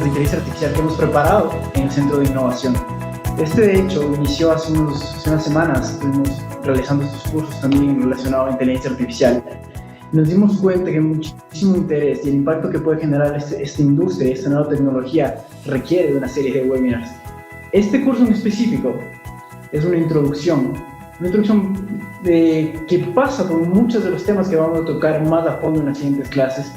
de inteligencia artificial que hemos preparado en el Centro de Innovación. De hecho, inició hace unas semanas. Estuvimos realizando estos cursos también relacionados a inteligencia artificial. Nos dimos cuenta que muchísimo interés y el impacto que puede generar esta industria, esta nueva tecnología, requiere de una serie de webinars. Este curso en específico es una introducción que pasa por muchos de los temas que vamos a tocar más a fondo en las siguientes clases,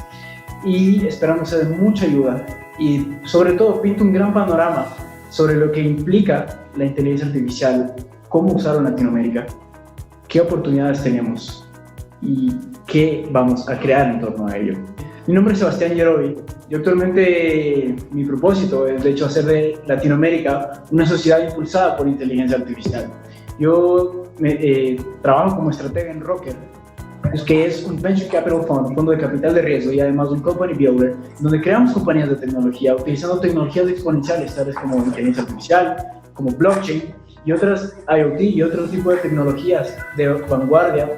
y esperamos ser de mucha ayuda, y sobre todo pinta un gran panorama sobre lo que implica la inteligencia artificial, cómo usarlo en Latinoamérica, qué oportunidades tenemos y qué vamos a crear en torno a ello. Mi nombre es Sebastián Yerovi. Yo actualmente, mi propósito es de hecho hacer de Latinoamérica una sociedad impulsada por inteligencia artificial. Yo trabajo como estratega en Rocker, que es un Venture Capital Fund, un fondo de capital de riesgo, y además un Company Builder, donde creamos compañías de tecnología utilizando tecnologías exponenciales tales como inteligencia artificial, como blockchain y otras IoT y otro tipo de tecnologías de vanguardia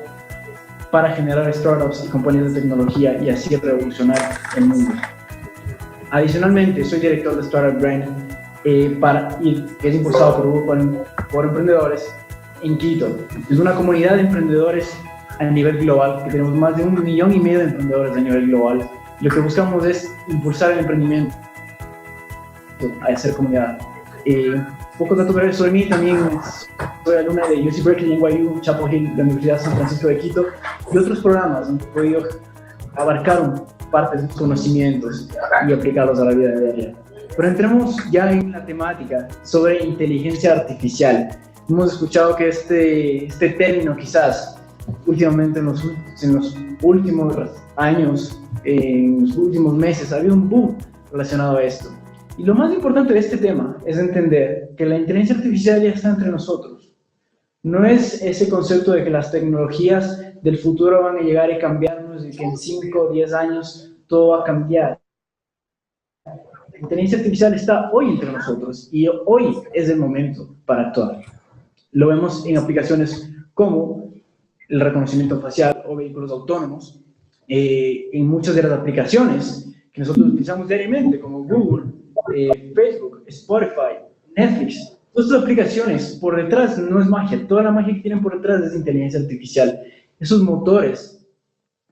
para generar startups y compañías de tecnología y así revolucionar el mundo. Adicionalmente, soy director de Startup Brain, que es impulsado por un grupo por emprendedores en Quito. Es una comunidad de emprendedores a nivel global, que tenemos más de 1,5 millones de emprendedores a nivel global. Lo que buscamos es impulsar el emprendimiento a hacer comunidad. Pocos datos breves sobre mí. También soy alumna de UC Berkeley, NYU, Chapel Hill, la Universidad de San Francisco de Quito y otros programas donde he podido abarcar partes de sus conocimientos y aplicarlos a la vida diaria. Pero entremos ya en la temática sobre inteligencia artificial. Hemos escuchado que este término quizás últimamente en los últimos años, en los últimos meses, ha habido un boom relacionado a esto. Y lo más importante de este tema es entender que la inteligencia artificial ya está entre nosotros. No es ese concepto de que las tecnologías del futuro van a llegar y cambiarnos y que en 5 o 10 años todo va a cambiar. La inteligencia artificial está hoy entre nosotros y hoy es el momento para actuar. Lo vemos en aplicaciones como el reconocimiento facial o vehículos autónomos, en muchas de las aplicaciones que nosotros utilizamos diariamente, como Google, Facebook, Spotify, Netflix. Todas estas aplicaciones, por detrás no es magia, toda la magia que tienen por detrás es inteligencia artificial, esos motores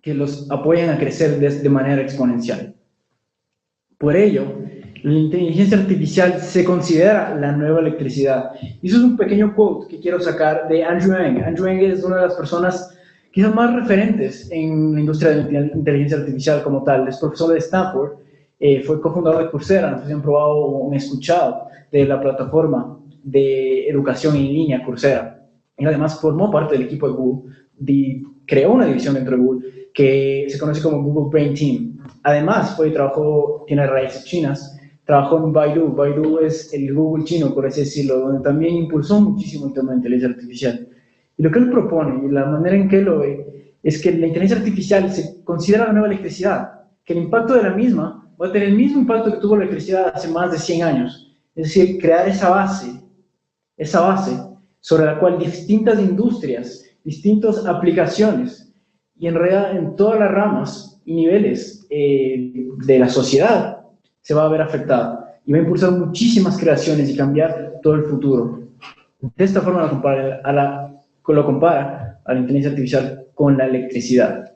que los apoyan a crecer de manera exponencial. Por ello, la inteligencia artificial se considera la nueva electricidad. Y eso es un pequeño quote que quiero sacar de Andrew Ng. Andrew Ng es una de las personas quizás más referentes en la industria de la inteligencia artificial como tal. Es profesor de Stanford, fue cofundador de Coursera, no sé si han probado o han escuchado de la plataforma de educación en línea Coursera. Él además formó parte del equipo de Google, creó una división dentro de Google que se conoce como Google Brain Team. Además, tiene raíces chinas, trabajó en Baidu. Baidu es el Google chino, por así decirlo, donde también impulsó muchísimo el tema de inteligencia artificial. Y lo que él propone, y la manera en que él lo ve, es que la inteligencia artificial se considera la nueva electricidad, que el impacto de la misma va a tener el mismo impacto que tuvo la electricidad hace más de 100 años. Es decir, crear esa base sobre la cual distintas industrias, distintas aplicaciones, y en realidad en todas las ramas y niveles de la sociedad se va a ver afectada y va a impulsar muchísimas creaciones y cambiar todo el futuro. De esta forma lo compara a la inteligencia artificial con la electricidad.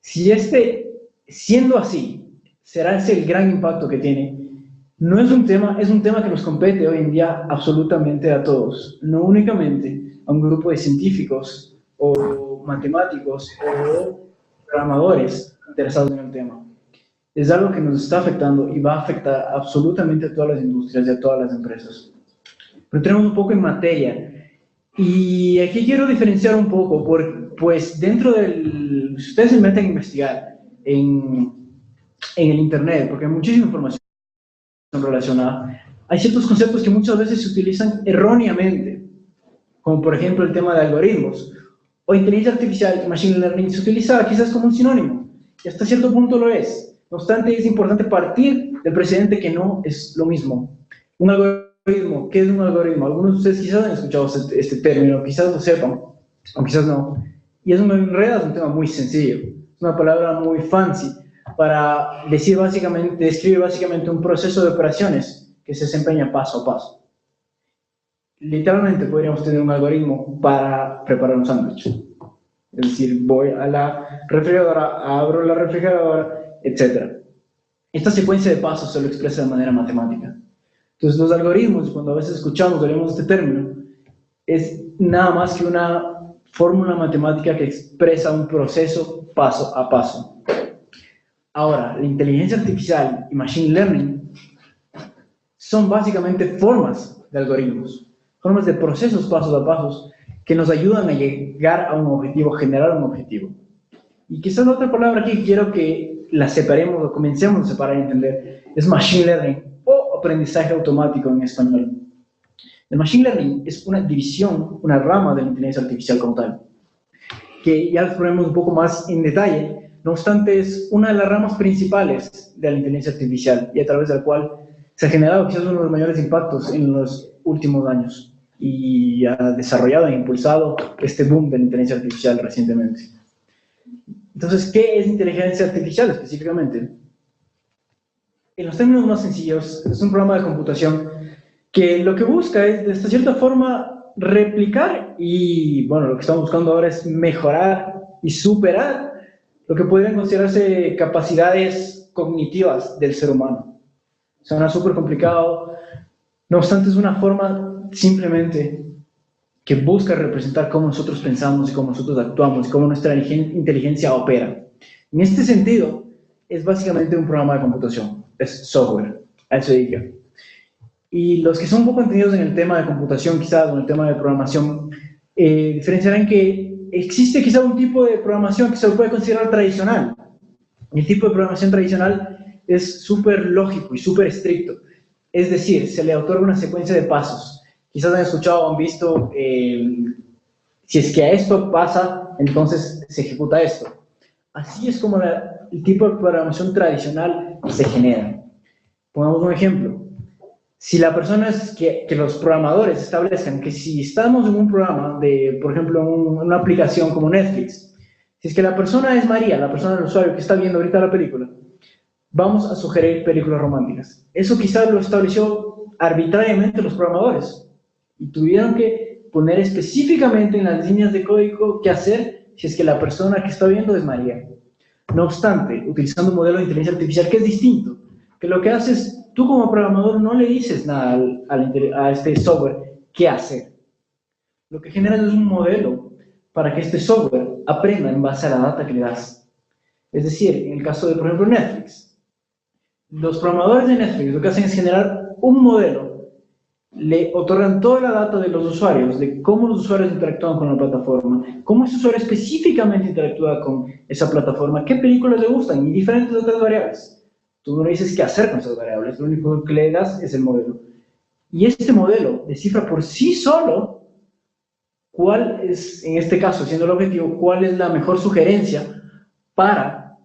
Siendo así, será ese el gran impacto que tiene. No es un tema que nos compete hoy en día absolutamente a todos, no únicamente a un grupo de científicos o matemáticos o programadores interesados en el tema. Es algo que nos está afectando y va a afectar absolutamente a todas las industrias y a todas las empresas. Pero entremos un poco en materia. Y aquí quiero diferenciar un poco, pues si ustedes se meten a investigar en el Internet, porque hay muchísima información relacionada, hay ciertos conceptos que muchas veces se utilizan erróneamente, como por ejemplo el tema de algoritmos, o inteligencia artificial, machine learning, se utiliza quizás como un sinónimo, y hasta cierto punto lo es. No obstante, es importante partir del precedente que no es lo mismo. Un algoritmo, ¿qué es un algoritmo? Algunos de ustedes quizás han escuchado este término, quizás lo sepan, o quizás no. Y en realidad es un tema muy sencillo, es una palabra muy fancy, para describe básicamente un proceso de operaciones que se desempeña paso a paso. Literalmente podríamos tener un algoritmo para preparar un sándwich. Es decir, voy a la refrigeradora, abro la refrigeradora, etc. Esta secuencia de pasos se lo expresa de manera matemática. Entonces, los algoritmos, cuando a veces escuchamos o leemos este término, es nada más que una fórmula matemática que expresa un proceso paso a paso. Ahora, la inteligencia artificial y machine learning son básicamente formas de algoritmos, formas de procesos pasos a pasos que nos ayudan a llegar a un objetivo, generar un objetivo. Y quizás la otra palabra aquí quiero que la separemos o comencemos a separar y entender es machine learning o aprendizaje automático en español. El machine learning es una división, una rama de la inteligencia artificial como tal, que ya exploremos un poco más en detalle. No obstante, es una de las ramas principales de la inteligencia artificial y a través de la cual se ha generado quizás uno de los mayores impactos en los últimos años y ha desarrollado e impulsado este boom de la inteligencia artificial recientemente. Entonces, ¿qué es inteligencia artificial específicamente? En los términos más sencillos, es un programa de computación que lo que busca es, de esta cierta forma, replicar y, bueno, lo que estamos buscando ahora es mejorar y superar lo que podrían considerarse capacidades cognitivas del ser humano. Suena súper complicado, no obstante es una forma simplemente que busca representar cómo nosotros pensamos y cómo nosotros actuamos y cómo nuestra inteligencia opera. En este sentido, es básicamente un programa de computación, es software, a eso se dedica. Y los que son un poco entendidos en el tema de computación, quizás, o en el tema de programación, diferenciarán que existe quizás un tipo de programación que se puede considerar tradicional. El tipo de programación tradicional es súper lógico y súper estricto. Es decir, se le otorga una secuencia de pasos. Quizás han escuchado o han visto, si es que a esto pasa, entonces se ejecuta esto. Así es como el tipo de programación tradicional se genera. Pongamos un ejemplo. Si la persona es que los programadores establezcan que si estamos en un programa de, por ejemplo, una aplicación como Netflix, si es que la persona es María, la persona del usuario que está viendo ahorita la película, vamos a sugerir películas románticas. Eso quizás lo estableció arbitrariamente los programadores y tuvieron que poner específicamente en las líneas de código qué hacer si es que la persona que está viendo es María. No obstante, utilizando un modelo de inteligencia artificial que es distinto, que lo que hace es, tú como programador no le dices nada a este software qué hacer. Lo que generas es un modelo para que este software aprenda en base a la data que le das. Es decir, en el caso de, por ejemplo, Netflix, los programadores de Netflix lo que hacen es generar un modelo, le otorgan toda la data de los usuarios, de cómo los usuarios interactúan con la plataforma, cómo ese usuario específicamente interactúa con esa plataforma, qué películas le gustan y diferentes otras variables. Tú no le dices qué hacer con esas variables, lo único que le das es el modelo. Y este modelo descifra por sí solo cuál es, en este caso, siendo el objetivo, cuál es la mejor sugerencia para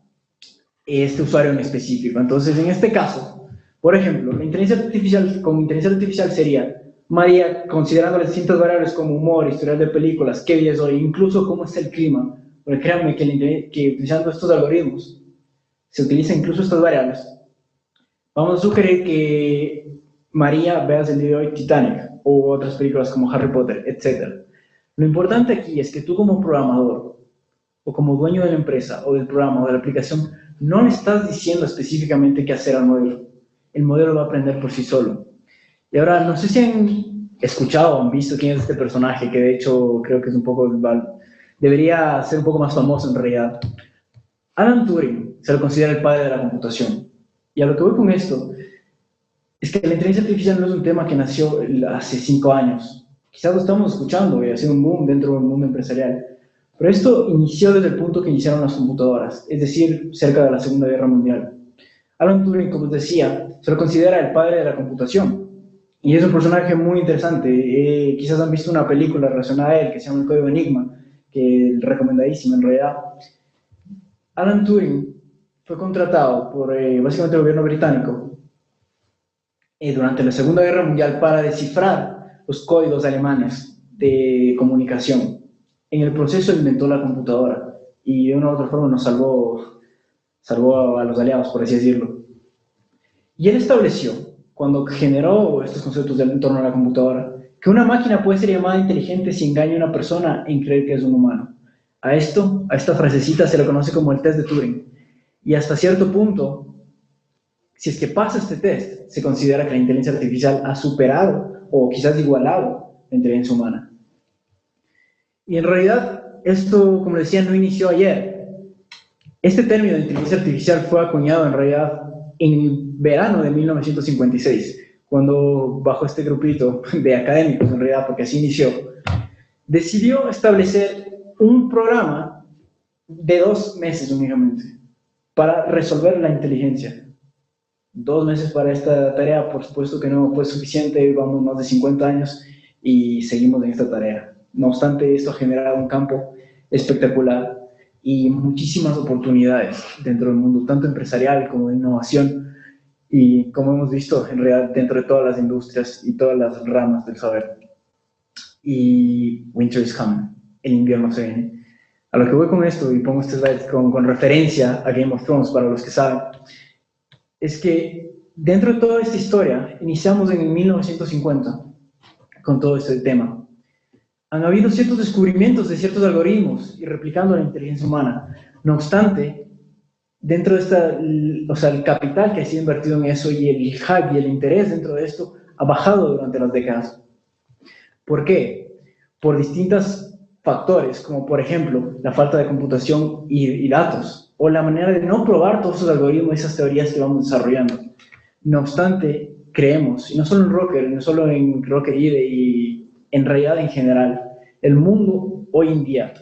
este usuario en específico. Entonces, en este caso, por ejemplo, la inteligencia artificial, con inteligencia artificial sería María, considerando las distintas variables como humor, historial de películas, qué día es hoy, incluso cómo está el clima. Porque créanme que utilizando estos algoritmos, se utilizan incluso estas variables. Vamos a sugerir que María veas el día de hoy Titanic o otras películas como Harry Potter, etc. Lo importante aquí es que tú como programador o como dueño de la empresa o del programa o de la aplicación no le estás diciendo específicamente qué hacer al modelo. El modelo va a aprender por sí solo. Y ahora, no sé si han escuchado o han visto quién es este personaje, que de hecho creo que es un poco, debería ser un poco más famoso en realidad. Alan Turing se lo considera el padre de la computación. Y a lo que voy con esto es que la inteligencia artificial no es un tema que nació hace 5 años. Quizás lo estamos escuchando y ha sido un boom dentro del mundo empresarial. Pero esto inició desde el punto que iniciaron las computadoras, es decir, cerca de la Segunda Guerra Mundial. Alan Turing, como os decía, se lo considera el padre de la computación. Y es un personaje muy interesante. Quizás han visto una película relacionada a él que se llama El Código Enigma, que es recomendadísima en realidad. Alan Turing fue contratado por básicamente el gobierno británico durante la Segunda Guerra Mundial para descifrar los códigos alemanes de comunicación. En el proceso inventó la computadora y de una u otra forma nos salvó salvó a los aliados, por así decirlo. Y él estableció, cuando generó estos conceptos en torno a la computadora, que una máquina puede ser llamada inteligente si engaña a una persona en creer que es un humano. A esta frasecita se le conoce como el test de Turing. Y hasta cierto punto, si es que pasa este test, se considera que la inteligencia artificial ha superado o quizás igualado la inteligencia humana. Y en realidad, esto, como decía, no inició ayer. Este término de inteligencia artificial fue acuñado en realidad en verano de 1956, cuando bajo este grupito de académicos, en realidad, porque así inició, decidió establecer un programa de 2 meses únicamente para resolver la inteligencia. 2 meses para esta tarea, por supuesto que no fue suficiente, vamos más de 50 años y seguimos en esta tarea. No obstante, esto ha generado un campo espectacular y muchísimas oportunidades dentro del mundo, tanto empresarial como de innovación, y como hemos visto, en realidad, dentro de todas las industrias y todas las ramas del saber. Y winter is coming, el invierno se viene. A lo que voy con esto, y pongo este slide con referencia a Game of Thrones, para los que saben, es que dentro de toda esta historia, iniciamos en 1950 con todo este tema. Han habido ciertos descubrimientos de ciertos algoritmos y replicando la inteligencia humana. No obstante, dentro de el capital que ha sido invertido en eso y el hype y el interés dentro de esto ha bajado durante las décadas. ¿Por qué? Por distintos factores, como por ejemplo la falta de computación y datos, o la manera de no probar todos esos algoritmos y esas teorías que vamos desarrollando. No obstante, creemos, y no solo en Rocket, no solo en Rocket IDE y en realidad en general, el mundo hoy en día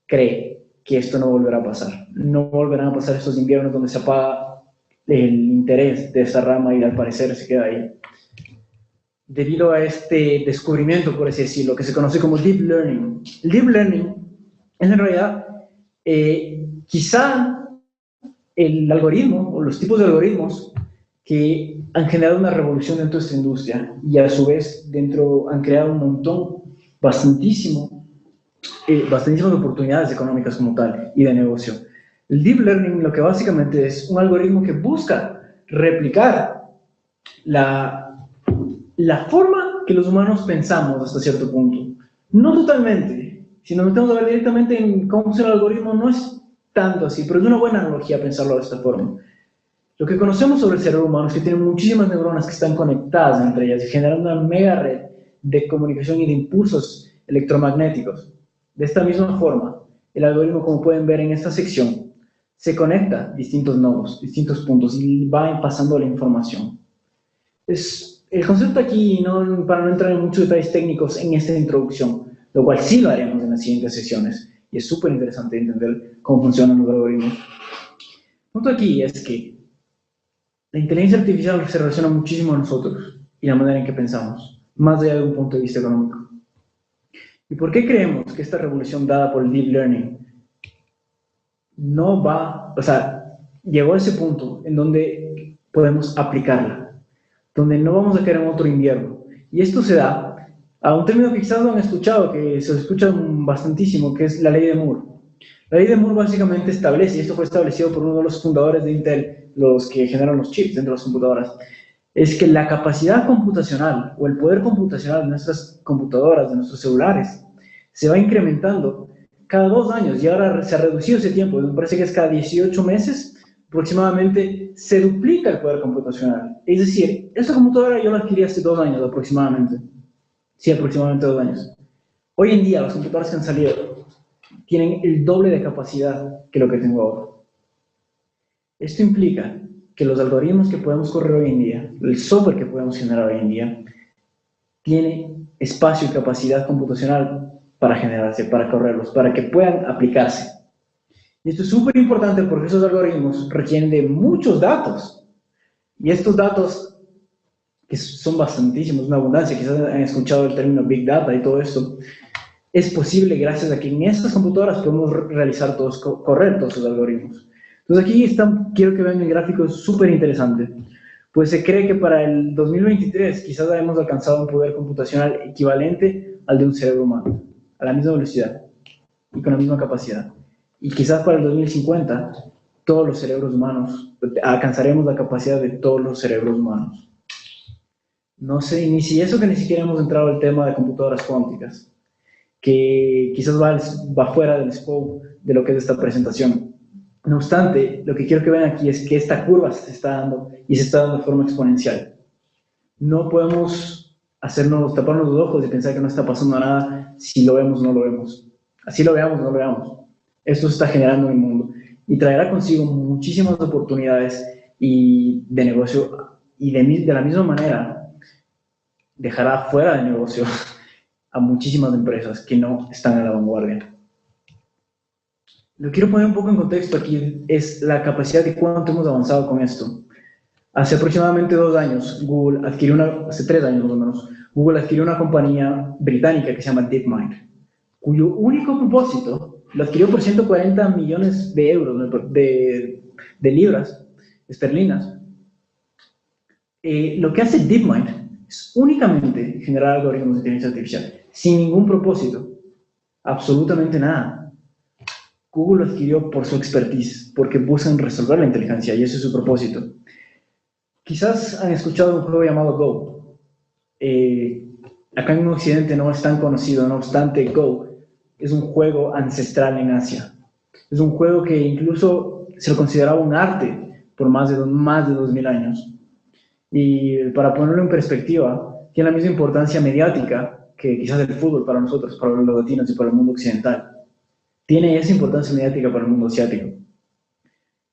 cree que esto no volverá a pasar. No volverán a pasar estos inviernos donde se apaga el interés de esta rama y al parecer se queda ahí. Debido a este descubrimiento, por así decirlo, que se conoce como Deep Learning. El Deep Learning es en realidad quizá el algoritmo o los tipos de algoritmos que han generado una revolución dentro de esta industria y a su vez han creado un montón, bastantísimas oportunidades económicas como tal y de negocio. El Deep Learning lo que básicamente es un algoritmo que busca replicar la forma que los humanos pensamos hasta cierto punto. No totalmente. Si nos metemos a ver directamente en cómo funciona el algoritmo, no es tanto así, pero es una buena analogía pensarlo de esta forma. Lo que conocemos sobre el cerebro humano es que tiene muchísimas neuronas que están conectadas entre ellas y generan una mega red de comunicación y de impulsos electromagnéticos. De esta misma forma, el algoritmo, como pueden ver en esta sección, se conecta a distintos nodos, distintos puntos y va pasando la información. El concepto aquí, para no entrar en muchos detalles técnicos en esta introducción, lo cual sí lo haremos en las siguientes sesiones, y es súper interesante entender cómo funcionan los algoritmos. El punto aquí es que la inteligencia artificial se relaciona muchísimo a nosotros y la manera en que pensamos, más allá de un punto de vista económico. ¿Y por qué creemos que esta revolución dada por el Deep Learning llegó a ese punto en donde podemos aplicarla, donde no vamos a caer en otro invierno? Y esto se da a un término que quizás no han escuchado, que se escucha bastantísimo, que es la ley de Moore. La ley de Moore básicamente establece, y esto fue establecido por uno de los fundadores de Intel, los que generan los chips dentro de las computadoras, es que la capacidad computacional o el poder computacional de nuestras computadoras, de nuestros celulares, se va incrementando cada 2 años, y ahora se ha reducido ese tiempo, me parece que es cada 18 meses, aproximadamente se duplica el poder computacional. Es decir, esta computadora yo la adquirí hace 2 años aproximadamente. Sí, aproximadamente 2 años. Hoy en día, las computadoras que han salido tienen el doble de capacidad que lo que tengo ahora. Esto implica que los algoritmos que podemos correr hoy en día, el software que podemos generar hoy en día, tiene espacio y capacidad computacional para generarse, para correrlos, para que puedan aplicarse. Y esto es súper importante porque esos algoritmos requieren de muchos datos. Y estos datos, que son bastantísimos, una abundancia, quizás han escuchado el término Big Data y todo esto, es posible gracias a que en estas computadoras podemos correr todos esos algoritmos. Entonces aquí quiero que vean el gráfico, es súper interesante. Pues se cree que para el 2023 quizás hayamos alcanzado un poder computacional equivalente al de un cerebro humano, a la misma velocidad y con la misma capacidad. Y quizás para el 2050 todos los cerebros humanos, alcanzaremos la capacidad de todos los cerebros humanos. No sé ni si eso, que ni siquiera hemos entrado al tema de computadoras cuánticas, que quizás va fuera del scope de lo que es esta presentación. No obstante, lo que quiero que vean aquí es que esta curva se está dando y se está dando de forma exponencial. No podemos taparnos los ojos y pensar que no está pasando nada si lo vemos o no lo vemos. Así lo veamos o no lo veamos. Esto se está generando en el mundo y traerá consigo muchísimas oportunidades de negocio, y de la misma manera dejará fuera de negocio a muchísimas empresas que no están a la vanguardia. Lo quiero poner un poco en contexto aquí, es la capacidad de cuánto hemos avanzado con esto. Hace aproximadamente 2 años, hace 3 años más o menos, Google adquirió una compañía británica que se llama DeepMind, cuyo único propósito, lo adquirió por 140 millones de euros, de libras esterlinas. Lo que hace DeepMind es únicamente generar algoritmos de inteligencia artificial, sin ningún propósito, absolutamente nada. Google lo adquirió por su expertise, porque buscan resolver la inteligencia, y ese es su propósito. Quizás han escuchado un juego llamado Go. Acá en Occidente no es tan conocido, no obstante, Go es un juego ancestral en Asia. Es un juego que incluso se lo consideraba un arte por más de 2000 años. Y para ponerlo en perspectiva, tiene la misma importancia mediática que quizás el fútbol para nosotros, para los latinos y para el mundo occidental. Tiene esa importancia mediática para el mundo asiático.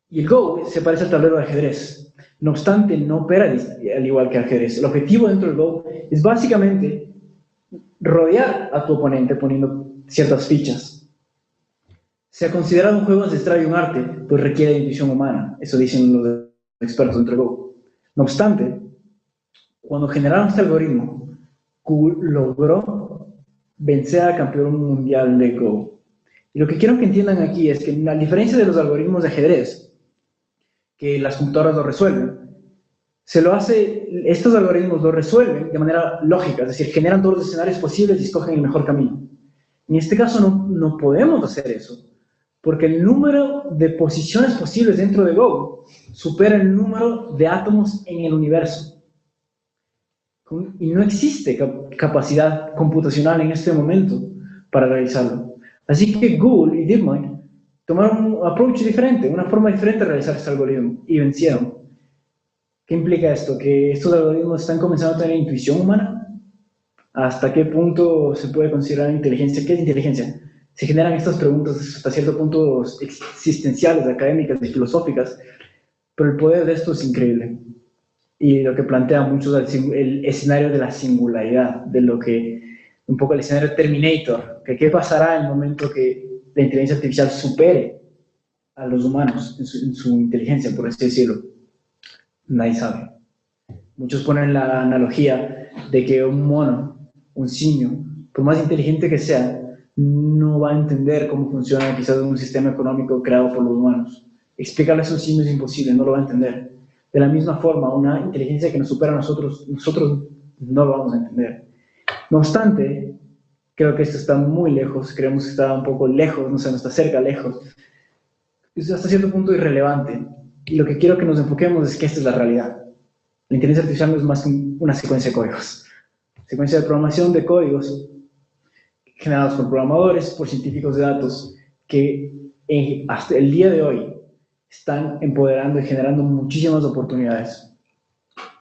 Y el Go se parece al tablero de ajedrez. No obstante, no opera al igual que el ajedrez. El objetivo dentro del Go es básicamente rodear a tu oponente poniendo ciertas fichas. Se ha considerado un juego ancestral y un arte, pues requiere de intuición humana. Eso dicen los expertos dentro del Go. No obstante, cuando generaron este algoritmo, Google logró vencer al campeón mundial de Go. Y lo que quiero que entiendan aquí es que, a diferencia de los algoritmos de ajedrez, que las computadoras lo resuelven, estos algoritmos lo resuelven de manera lógica, es decir, generan todos los escenarios posibles y escogen el mejor camino. En este caso no podemos hacer eso, porque el número de posiciones posibles dentro de Go supera el número de átomos en el universo. Y no existe capacidad computacional en este momento para realizarlo. Así que Google y DeepMind tomaron un approach diferente, una forma diferente de realizar este algoritmo, y vencieron. ¿Qué implica esto? Que estos algoritmos están comenzando a tener intuición humana. ¿Hasta qué punto se puede considerar inteligencia? ¿Qué es inteligencia? Se generan estas preguntas hasta cierto punto existenciales, académicas y filosóficas, pero el poder de esto es increíble. Y lo que plantea mucho es el escenario de la singularidad, de lo que un poco el escenario Terminator, que qué pasará en el momento que la inteligencia artificial supere a los humanos en su inteligencia, por así decirlo. Nadie sabe. Muchos ponen la analogía de que un mono, un simio, por más inteligente que sea, no va a entender cómo funciona quizás un sistema económico creado por los humanos. Explicarle a esos simios es imposible, no lo va a entender. De la misma forma, una inteligencia que nos supera a nosotros no lo vamos a entender. No obstante, creo que esto está muy lejos, creemos que está un poco lejos, no sé, no está cerca, lejos. Es hasta cierto punto irrelevante. Y lo que quiero que nos enfoquemos es que esta es la realidad. La inteligencia artificial no es más que una secuencia de códigos. Secuencia de programación de códigos generados por programadores, por científicos de datos, que hasta el día de hoy están empoderando y generando muchísimas oportunidades.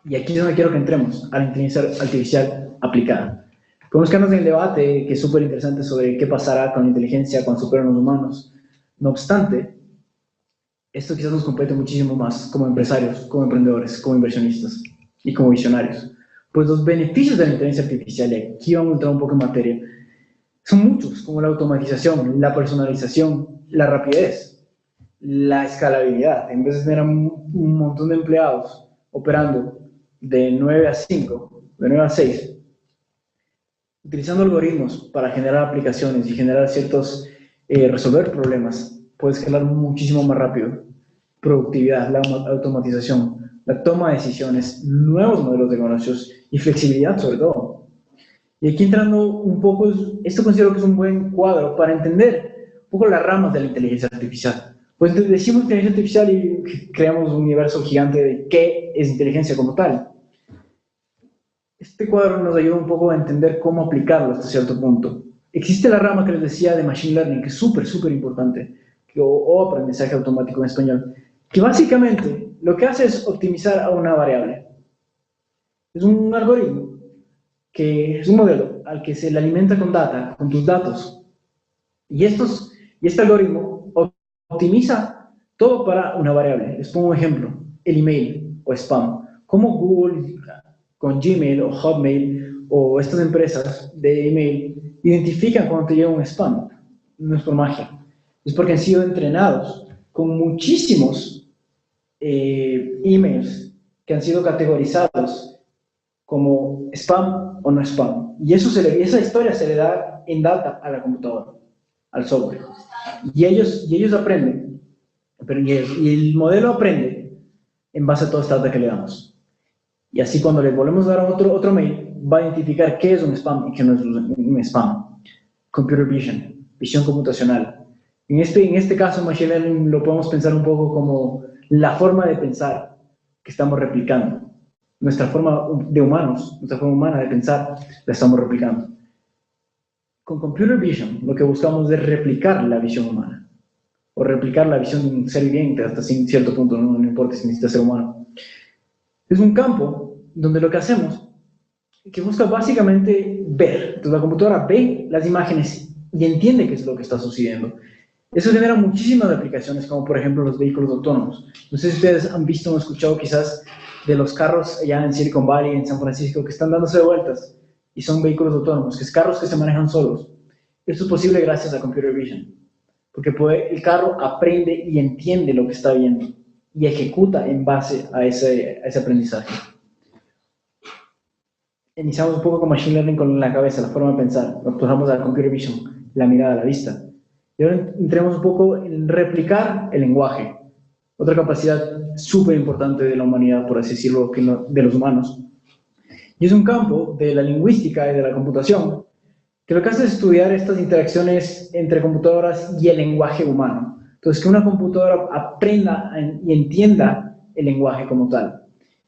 Y aquí es donde quiero que entremos, a la inteligencia artificial aplicada. Podemos quedarnos en el debate, que es súper interesante, sobre qué pasará con la inteligencia cuando superen los humanos. No obstante, esto quizás nos compete muchísimo más como empresarios, como emprendedores, como inversionistas y como visionarios. Pues los beneficios de la inteligencia artificial, y aquí vamos a entrar un poco en materia, son muchos, como la automatización, la personalización, la rapidez, la escalabilidad. En vez de tener un montón de empleados operando de 9 a 5, de 9 a 6, utilizando algoritmos para generar aplicaciones y generar resolver problemas, puedes escalar muchísimo más rápido. Productividad, la automatización, la toma de decisiones, nuevos modelos de negocios y flexibilidad sobre todo. Y aquí entrando un poco, esto considero que es un buen cuadro para entender un poco las ramas de la inteligencia artificial. Pues decimos inteligencia artificial y creamos un universo gigante de qué es inteligencia como tal. Este cuadro nos ayuda un poco a entender cómo aplicarlo hasta cierto punto. Existe la rama que les decía de Machine Learning, que es súper, súper importante, o aprendizaje automático en español, que básicamente lo que hace es optimizar a una variable. Es un algoritmo, que es un modelo al que se le alimenta con data, con tus datos. Y este algoritmo optimiza todo para una variable. Les pongo un ejemplo, el email o spam. Cómo Google con Gmail o Hotmail o estas empresas de email identifican cuando te llega un spam. No es por magia. Es porque han sido entrenados con muchísimos emails que han sido categorizados como spam o no spam. Y esa historia se le da en data a la computadora, al software. Y ellos aprenden, y el modelo aprende en base a toda esta data que le damos. Y así cuando le volvemos a dar otro mail, va a identificar qué es un spam y qué no es un spam. Computer vision, visión computacional. En este caso, Machine Learning lo podemos pensar un poco como la forma de pensar que estamos replicando. Nuestra forma de humanos, nuestra forma humana de pensar, la estamos replicando. Con Computer Vision, lo que buscamos es replicar la visión humana, o replicar la visión de un ser viviente hasta cierto punto, no importa si necesita ser humano. Es un campo donde lo que hacemos es que busca básicamente ver. Entonces la computadora ve las imágenes y entiende qué es lo que está sucediendo. Eso genera muchísimas aplicaciones, como por ejemplo los vehículos autónomos. No sé si ustedes han visto o escuchado quizás de los carros allá en Silicon Valley, en San Francisco, que están dándose de vueltas y son vehículos autónomos, que es carros que se manejan solos. Esto es posible gracias a Computer Vision, porque el carro aprende y entiende lo que está viendo y ejecuta en base a ese aprendizaje. Iniciamos un poco con Machine Learning con la cabeza, la forma de pensar. Nos pasamos a Computer Vision, la mirada, la vista. Y ahora entremos un poco en replicar el lenguaje. Otra capacidad súper importante de la humanidad, por así decirlo, de los humanos. Y es un campo de la lingüística y de la computación que lo que hace es estudiar estas interacciones entre computadoras y el lenguaje humano. Entonces, que una computadora aprenda y entienda el lenguaje como tal.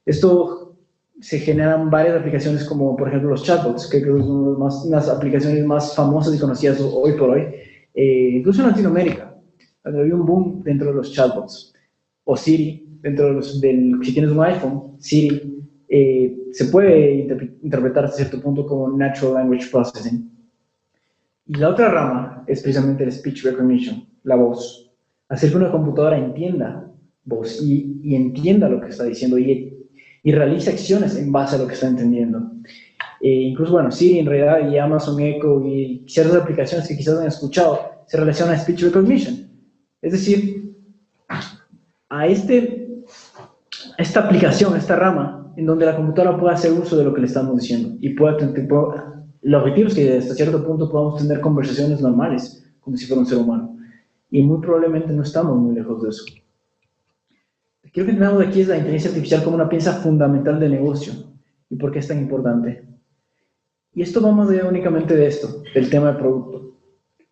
Esto se generan varias aplicaciones como, por ejemplo, los chatbots, que creo que son unas aplicaciones más famosas y conocidas hoy por hoy, incluso en Latinoamérica, donde hay un boom dentro de los chatbots. O Siri, si tienes un iPhone, Siri se puede interpretar hasta cierto punto como Natural Language Processing. Y la otra rama es precisamente el Speech Recognition, la voz. Hacer que una computadora entienda voz y entienda lo que está diciendo y realice acciones en base a lo que está entendiendo. Incluso, bueno, Siri en realidad y Amazon Echo y ciertas aplicaciones que quizás han escuchado se relacionan a Speech Recognition. Es decir, a esta aplicación, esta rama, en donde la computadora pueda hacer uso de lo que le estamos diciendo y el objetivo es que hasta cierto punto podamos tener conversaciones normales, como si fuera un ser humano. Y muy probablemente no estamos muy lejos de eso. Quiero que entendamos aquí es la inteligencia artificial como una pieza fundamental de negocio y por qué es tan importante. Y esto va más allá únicamente de esto, del tema de producto.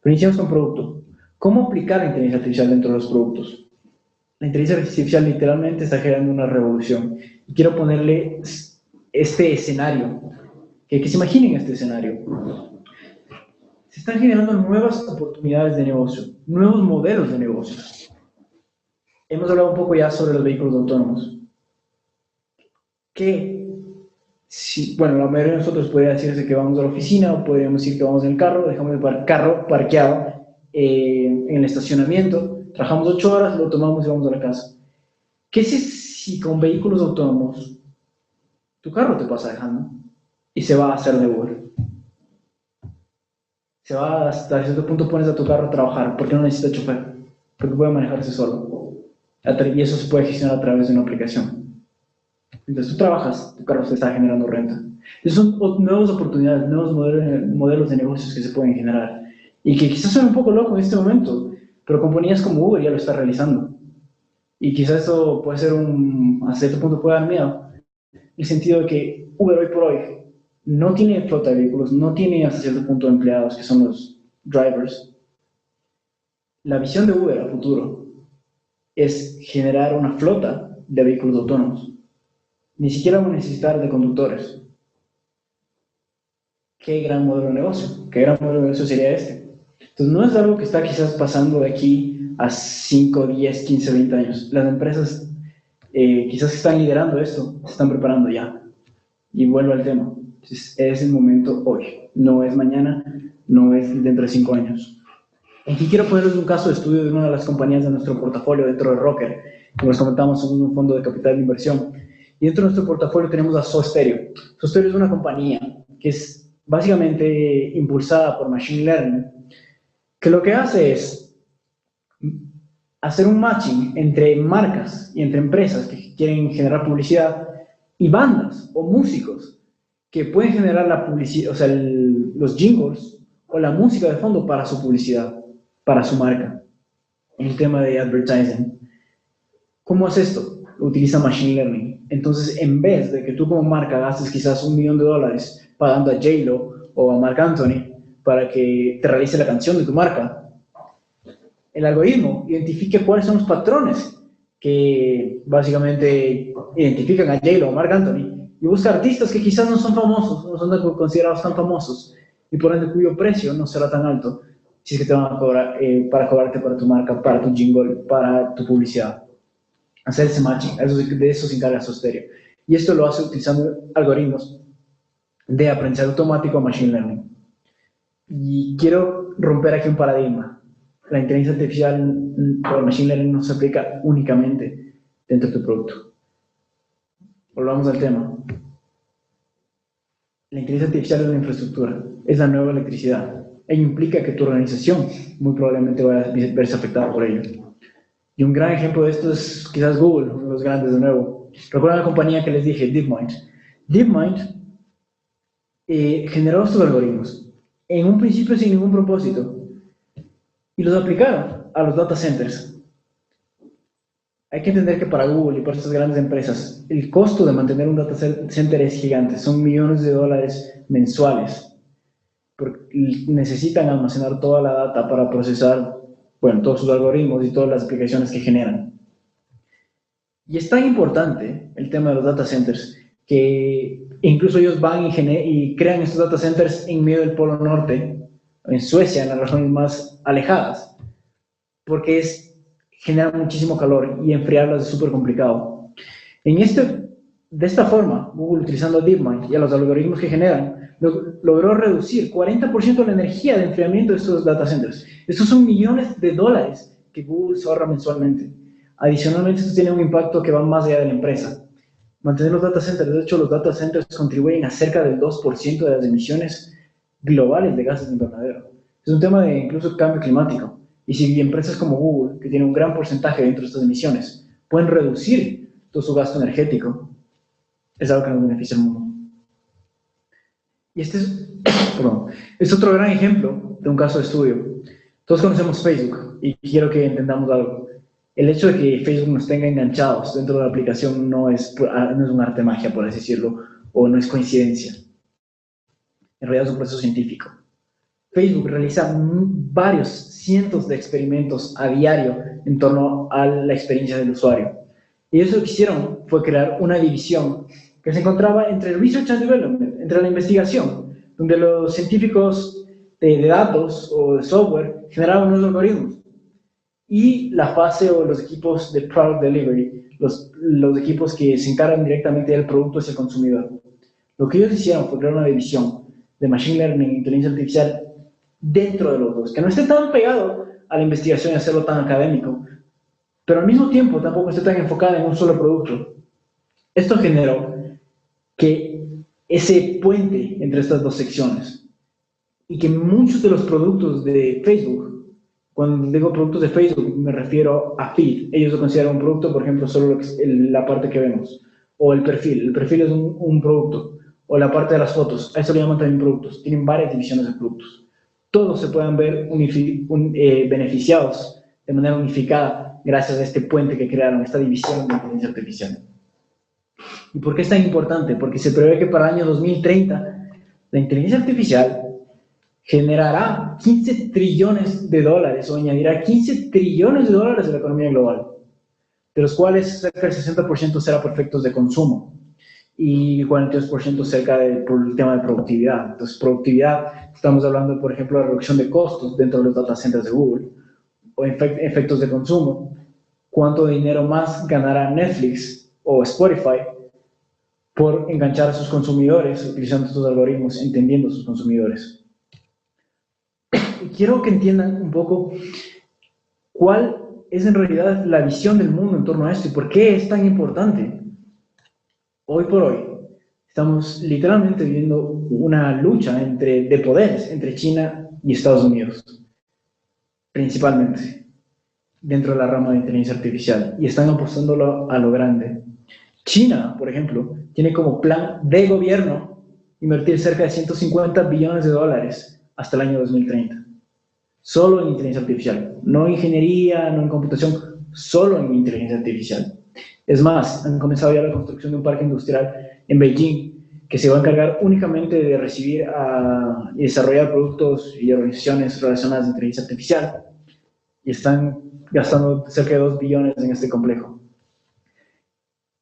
Pero iniciamos con producto. ¿Cómo aplicar la inteligencia artificial dentro de los productos? La inteligencia artificial literalmente está generando una revolución. Y quiero ponerle este escenario, que se imaginen este escenario. Se están generando nuevas oportunidades de negocio, nuevos modelos de negocio. Hemos hablado un poco ya sobre los vehículos autónomos. Bueno, la mayoría de nosotros podría decirse que vamos a la oficina o podríamos decir que vamos en el carro, dejamos el carro parqueado en el estacionamiento, trabajamos 8 horas, lo tomamos y vamos a la casa. ¿Qué si con vehículos autónomos tu carro te pasa dejando y se va a hacer de Uber? Se va hasta cierto punto, pones a tu carro a trabajar porque no necesita chofer, porque puede manejarse solo. Y eso se puede gestionar a través de una aplicación. Entonces tú trabajas, tu carro se está generando renta. Entonces son nuevas oportunidades, nuevos modelos de negocios que se pueden generar. Y que quizás suena un poco loco en este momento, pero compañías como Uber ya lo están realizando. Y quizás eso puede ser a cierto punto puede dar miedo. En el sentido de que Uber hoy por hoy no tiene flota de vehículos, no tiene hasta cierto punto empleados, que son los drivers. La visión de Uber a futuro es generar una flota de vehículos autónomos. Ni siquiera vamos a necesitar de conductores. ¿Qué gran modelo de negocio? ¿Qué gran modelo de negocio sería este? Entonces, no es algo que está quizás pasando de aquí a 5, 10, 15, 20 años. Las empresas quizás que están liderando esto se están preparando ya. Y vuelvo al tema. Entonces, es el momento hoy. No es mañana, no es dentro de 5 años. Aquí quiero ponerles un caso de estudio de una de las compañías de nuestro portafolio dentro de Rocker, que nos comentamos en un fondo de capital de inversión. Y dentro de nuestro portafolio tenemos a SoStereo. SoStereo es una compañía que es básicamente impulsada por Machine Learning, que lo que hace es hacer un matching entre marcas y entre empresas que quieren generar publicidad y bandas o músicos que pueden generar la publicidad, o sea, los jingles o la música de fondo para su publicidad, para su marca, en el tema de advertising. ¿Cómo es esto? Utiliza Machine Learning. Entonces, en vez de que tú como marca gastes quizás $1 millón pagando a J-Lo o a Marc Anthony para que te realice la canción de tu marca, el algoritmo identifica cuáles son los patrones que básicamente identifican a J-Lo o a Marc Anthony y busca artistas que quizás no son famosos, no son considerados tan famosos y por ende cuyo precio no será tan alto si es que te van a cobrar para cobrarte para tu marca, para tu jingle, para tu publicidad. Hacer ese matching, de eso se encarga SoStereo. Y esto lo hace utilizando algoritmos de aprendizaje automático, Machine Learning. Y quiero romper aquí un paradigma. La inteligencia artificial o el Machine Learning no se aplica únicamente dentro de tu producto. Volvamos al tema. La inteligencia artificial es una infraestructura, es la nueva electricidad. Ello implica que tu organización muy probablemente va a verse afectada por ello. Y un gran ejemplo de esto es quizás Google, uno de los grandes de nuevo. ¿Recuerdan la compañía que les dije, DeepMind? DeepMind generó estos algoritmos, en un principio sin ningún propósito, y los aplicaron a los data centers. Hay que entender que para Google y para estas grandes empresas, el costo de mantener un data center es gigante, son millones de dólares mensuales, porque necesitan almacenar toda la data para procesar, bueno, todos sus algoritmos y todas las aplicaciones que generan. Y es tan importante el tema de los data centers que incluso ellos van y crean estos data centers en medio del Polo Norte, en Suecia, en las regiones más alejadas, porque genera muchísimo calor y enfriarlas es súper complicado. De esta forma, Google, utilizando DeepMind y a los algoritmos que generan, logró reducir 40% de la energía de enfriamiento de estos data centers. Estos son millones de dólares que Google se ahorra mensualmente. Adicionalmente, esto tiene un impacto que va más allá de la empresa. Mantener los data centers, de hecho, los data centers contribuyen a cerca del 2% de las emisiones globales de gases de invernadero. Es un tema de incluso cambio climático. Y si empresas como Google, que tiene un gran porcentaje dentro de estas emisiones, pueden reducir todo su gasto energético, es algo que nos beneficia al mundo. Y este es otro gran ejemplo de un caso de estudio. Todos conocemos Facebook y quiero que entendamos algo. El hecho de que Facebook nos tenga enganchados dentro de la aplicación no es un arte de magia, por así decirlo, o no es coincidencia. En realidad es un proceso científico. Facebook realiza varios cientos de experimentos a diario en torno a la experiencia del usuario. Y eso lo que hicieron fue crear una división que se encontraba entre Research and Development, entre la investigación, donde los científicos de datos o de software generaban unos algoritmos, y la fase o los equipos de Product Delivery, los equipos que se encargan directamente del producto hacia el consumidor. Lo que ellos hicieron fue crear una división de Machine Learning e Inteligencia Artificial dentro de los dos, que no esté tan pegado a la investigación y hacerlo tan académico, pero al mismo tiempo tampoco esté tan enfocada en un solo producto. Esto generó que ese puente entre estas dos secciones, y que muchos de los productos de Facebook, cuando digo productos de Facebook me refiero a feed, ellos lo consideran un producto, por ejemplo, solo la parte que vemos, o el perfil es un producto, o la parte de las fotos, a eso le llaman también productos, tienen varias divisiones de productos. Todos se puedan ver beneficiados de manera unificada gracias a este puente que crearon, esta división de inteligencia artificial. ¿Y por qué es tan importante? Porque se prevé que para el año 2030 la inteligencia artificial generará 15 trillones de dólares o añadirá 15 trillones de dólares a la economía global. de los cuales cerca del 60% será por efectos de consumo y 42% por el tema de productividad. Entonces, productividad, estamos hablando, por ejemplo, de reducción de costos dentro de los data centers de Google, o efectos de consumo, cuánto dinero más ganará Netflix o Spotify por enganchar a sus consumidores utilizando estos algoritmos, entendiendo a sus consumidores. Y quiero que entiendan un poco cuál es en realidad la visión del mundo en torno a esto y por qué es tan importante. Hoy por hoy estamos literalmente viviendo una lucha de poderes entre China y Estados Unidos, principalmente dentro de la rama de inteligencia artificial, y están apostándolo a lo grande. China, por ejemplo, tiene como plan de gobierno invertir cerca de 150 billones de dólares hasta el año 2030. Solo en inteligencia artificial. No en ingeniería, no en computación, solo en inteligencia artificial. Es más, han comenzado ya la construcción de un parque industrial en Beijing que se va a encargar únicamente de recibir y desarrollar productos y organizaciones relacionadas a inteligencia artificial. Y están gastando cerca de 2 billones en este complejo.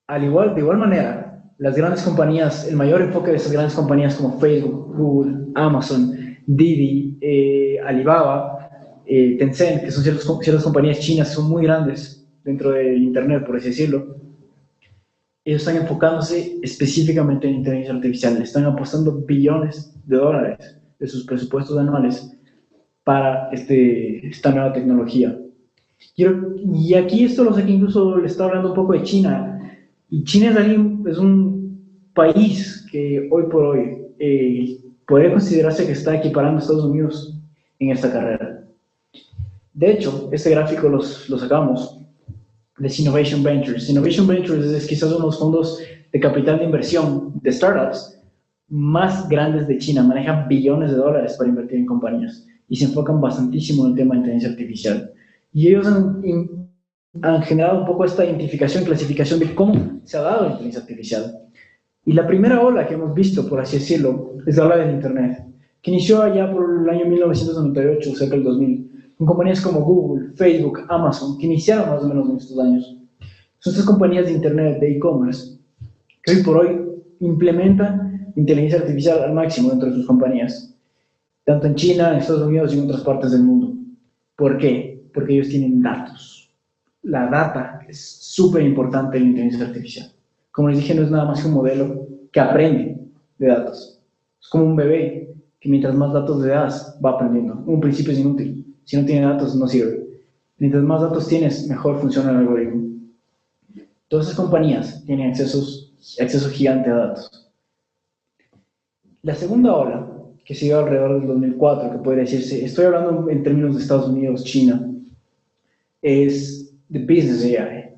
De igual manera, las grandes compañías, el mayor enfoque de esas grandes compañías como Facebook, Google, Amazon, Didi, Alibaba, Tencent, que son ciertas compañías chinas, son muy grandes dentro del Internet, por así decirlo. Ellos están enfocándose específicamente en inteligencia artificial, están apostando billones de dólares de sus presupuestos anuales para esta nueva tecnología. Y aquí esto lo sé que incluso le está hablando un poco de China. Y China es un país que hoy por hoy podría considerarse que está equiparando a Estados Unidos en esta carrera. De hecho, este gráfico lo sacamos de Innovation Ventures. Innovation Ventures es quizás uno de los fondos de capital de inversión de startups más grandes de China. Manejan billones de dólares para invertir en compañías y se enfocan bastantísimo en el tema de inteligencia artificial. Y ellos han generado un poco esta identificación, clasificación de cómo se ha dado la inteligencia artificial. Y la primera ola que hemos visto, por así decirlo, es la ola del Internet, que inició allá por el año 1998, cerca del 2000, con compañías como Google, Facebook, Amazon, que iniciaron más o menos en estos años. Son estas compañías de Internet, de e-commerce, que hoy por hoy implementan inteligencia artificial al máximo dentro de sus compañías, tanto en China, en Estados Unidos y en otras partes del mundo. ¿Por qué? Porque ellos tienen datos. La data es súper importante en la inteligencia artificial. Como les dije, no es nada más que un modelo que aprende de datos. Es como un bebé que mientras más datos le das, va aprendiendo. En un principio es inútil. Si no tiene datos, no sirve. Mientras más datos tienes, mejor funciona el algoritmo. Todas esas compañías tienen acceso gigante a datos. La segunda ola, que se dio alrededor del 2004, que puede decirse, estoy hablando en términos de Estados Unidos, China, es the business AI,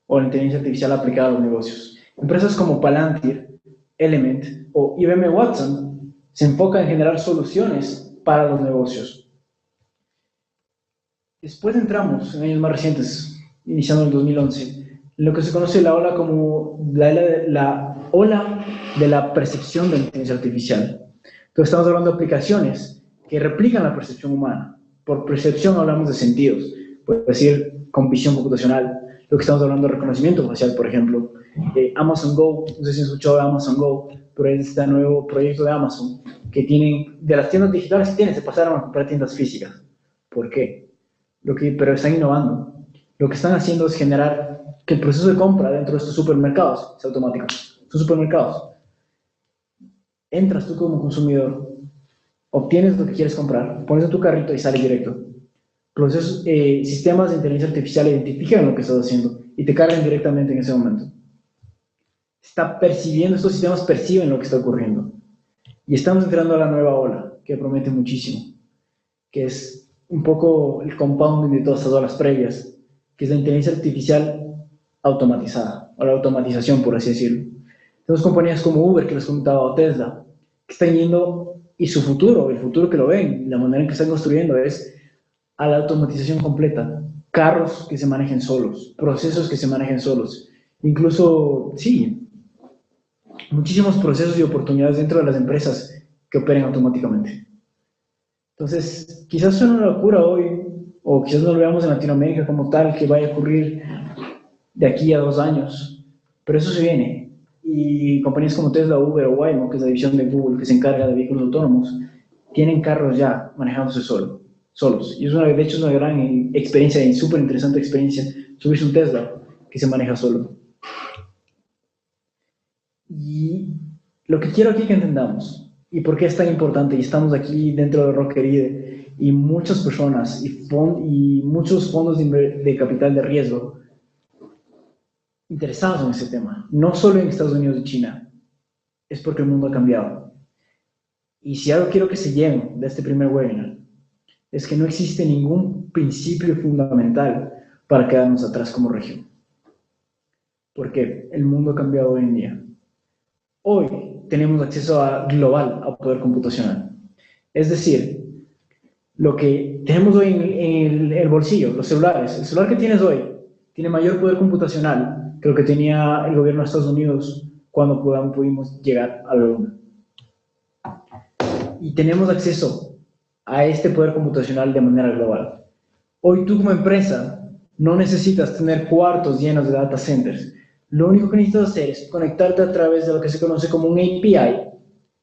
o la inteligencia artificial aplicada a los negocios. Empresas como Palantir, Element o IBM Watson se enfocan en generar soluciones para los negocios. Después entramos en años más recientes, iniciando en el 2011, en lo que se conoce la ola como la ola de la percepción de la inteligencia artificial. Entonces estamos hablando de aplicaciones que replican la percepción humana. Por percepción hablamos de sentidos, puede decir con visión computacional. Lo que estamos hablando de reconocimiento facial, por ejemplo. Amazon Go, no sé si han escuchado de Amazon Go, pero es este nuevo proyecto de Amazon que tienen, de las tiendas digitales que tienen, se pasaron a comprar tiendas físicas. ¿Por qué? Pero están innovando. Lo que están haciendo es generar que el proceso de compra dentro de estos supermercados sea automático. Son supermercados. Entras tú como consumidor, obtienes lo que quieres comprar, pones en tu carrito y sale directo. Sistemas de inteligencia artificial identifican lo que estás haciendo y te cargan directamente en ese momento. Estos sistemas perciben lo que está ocurriendo. Y estamos entrando a la nueva ola, que promete muchísimo, que es un poco el compounding de todas estas olas previas, que es la inteligencia artificial automatizada, o la automatización, por así decirlo. Tenemos compañías como Uber, que les comentaba, o Tesla, que están yendo, y su futuro, el futuro que lo ven, la manera en que están construyendo es a la automatización completa. Carros que se manejen solos, procesos que se manejen solos, incluso, sí, muchísimos procesos y oportunidades dentro de las empresas que operen automáticamente. Entonces, quizás suene una locura hoy, o quizás no lo veamos en Latinoamérica como tal, que vaya a ocurrir de aquí a 2 años, pero eso se viene. Y compañías como Tesla, Uber o Waymo, que es la división de Google que se encarga de vehículos autónomos, tienen carros ya manejándose solos. Y de hecho es una gran experiencia y súper interesante experiencia subirse un Tesla que se maneja solo. Y lo que quiero aquí que entendamos, y por qué es tan importante, y estamos aquí dentro de Rockery y muchas personas y muchos fondos de capital de riesgo interesados en ese tema, no solo en Estados Unidos y China, es porque el mundo ha cambiado. Y si algo quiero que se lleven de este primer webinar, es que no existe ningún principio fundamental para quedarnos atrás como región. Porque el mundo ha cambiado hoy en día. Hoy tenemos acceso global a poder computacional. Es decir, lo que tenemos hoy en el bolsillo, los celulares, el celular que tienes hoy tiene mayor poder computacional que lo que tenía el gobierno de Estados Unidos cuando pudimos llegar a la Luna. Y tenemos acceso a este poder computacional de manera global. Hoy tú como empresa no necesitas tener cuartos llenos de data centers. Lo único que necesitas hacer es conectarte a través de lo que se conoce como un API,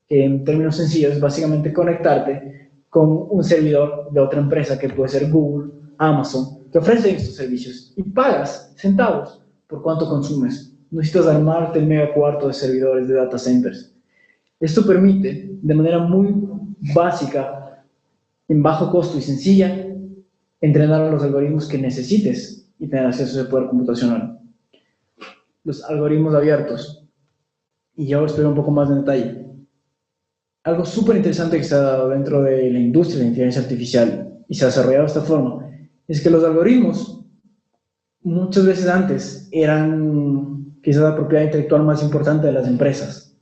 que en términos sencillos es básicamente conectarte con un servidor de otra empresa que puede ser Google, Amazon, que ofrecen estos servicios y pagas centavos por cuánto consumes. No necesitas armarte el mega cuarto de servidores de data centers. Esto permite, de manera muy básica, en bajo costo y sencilla, entrenar a los algoritmos que necesites y tener acceso a ese poder computacional. Los algoritmos abiertos. Y ya os explico un poco más en detalle. Algo súper interesante que se ha dado dentro de la industria de la inteligencia artificial y se ha desarrollado de esta forma, es que los algoritmos muchas veces antes eran quizás la propiedad intelectual más importante de las empresas,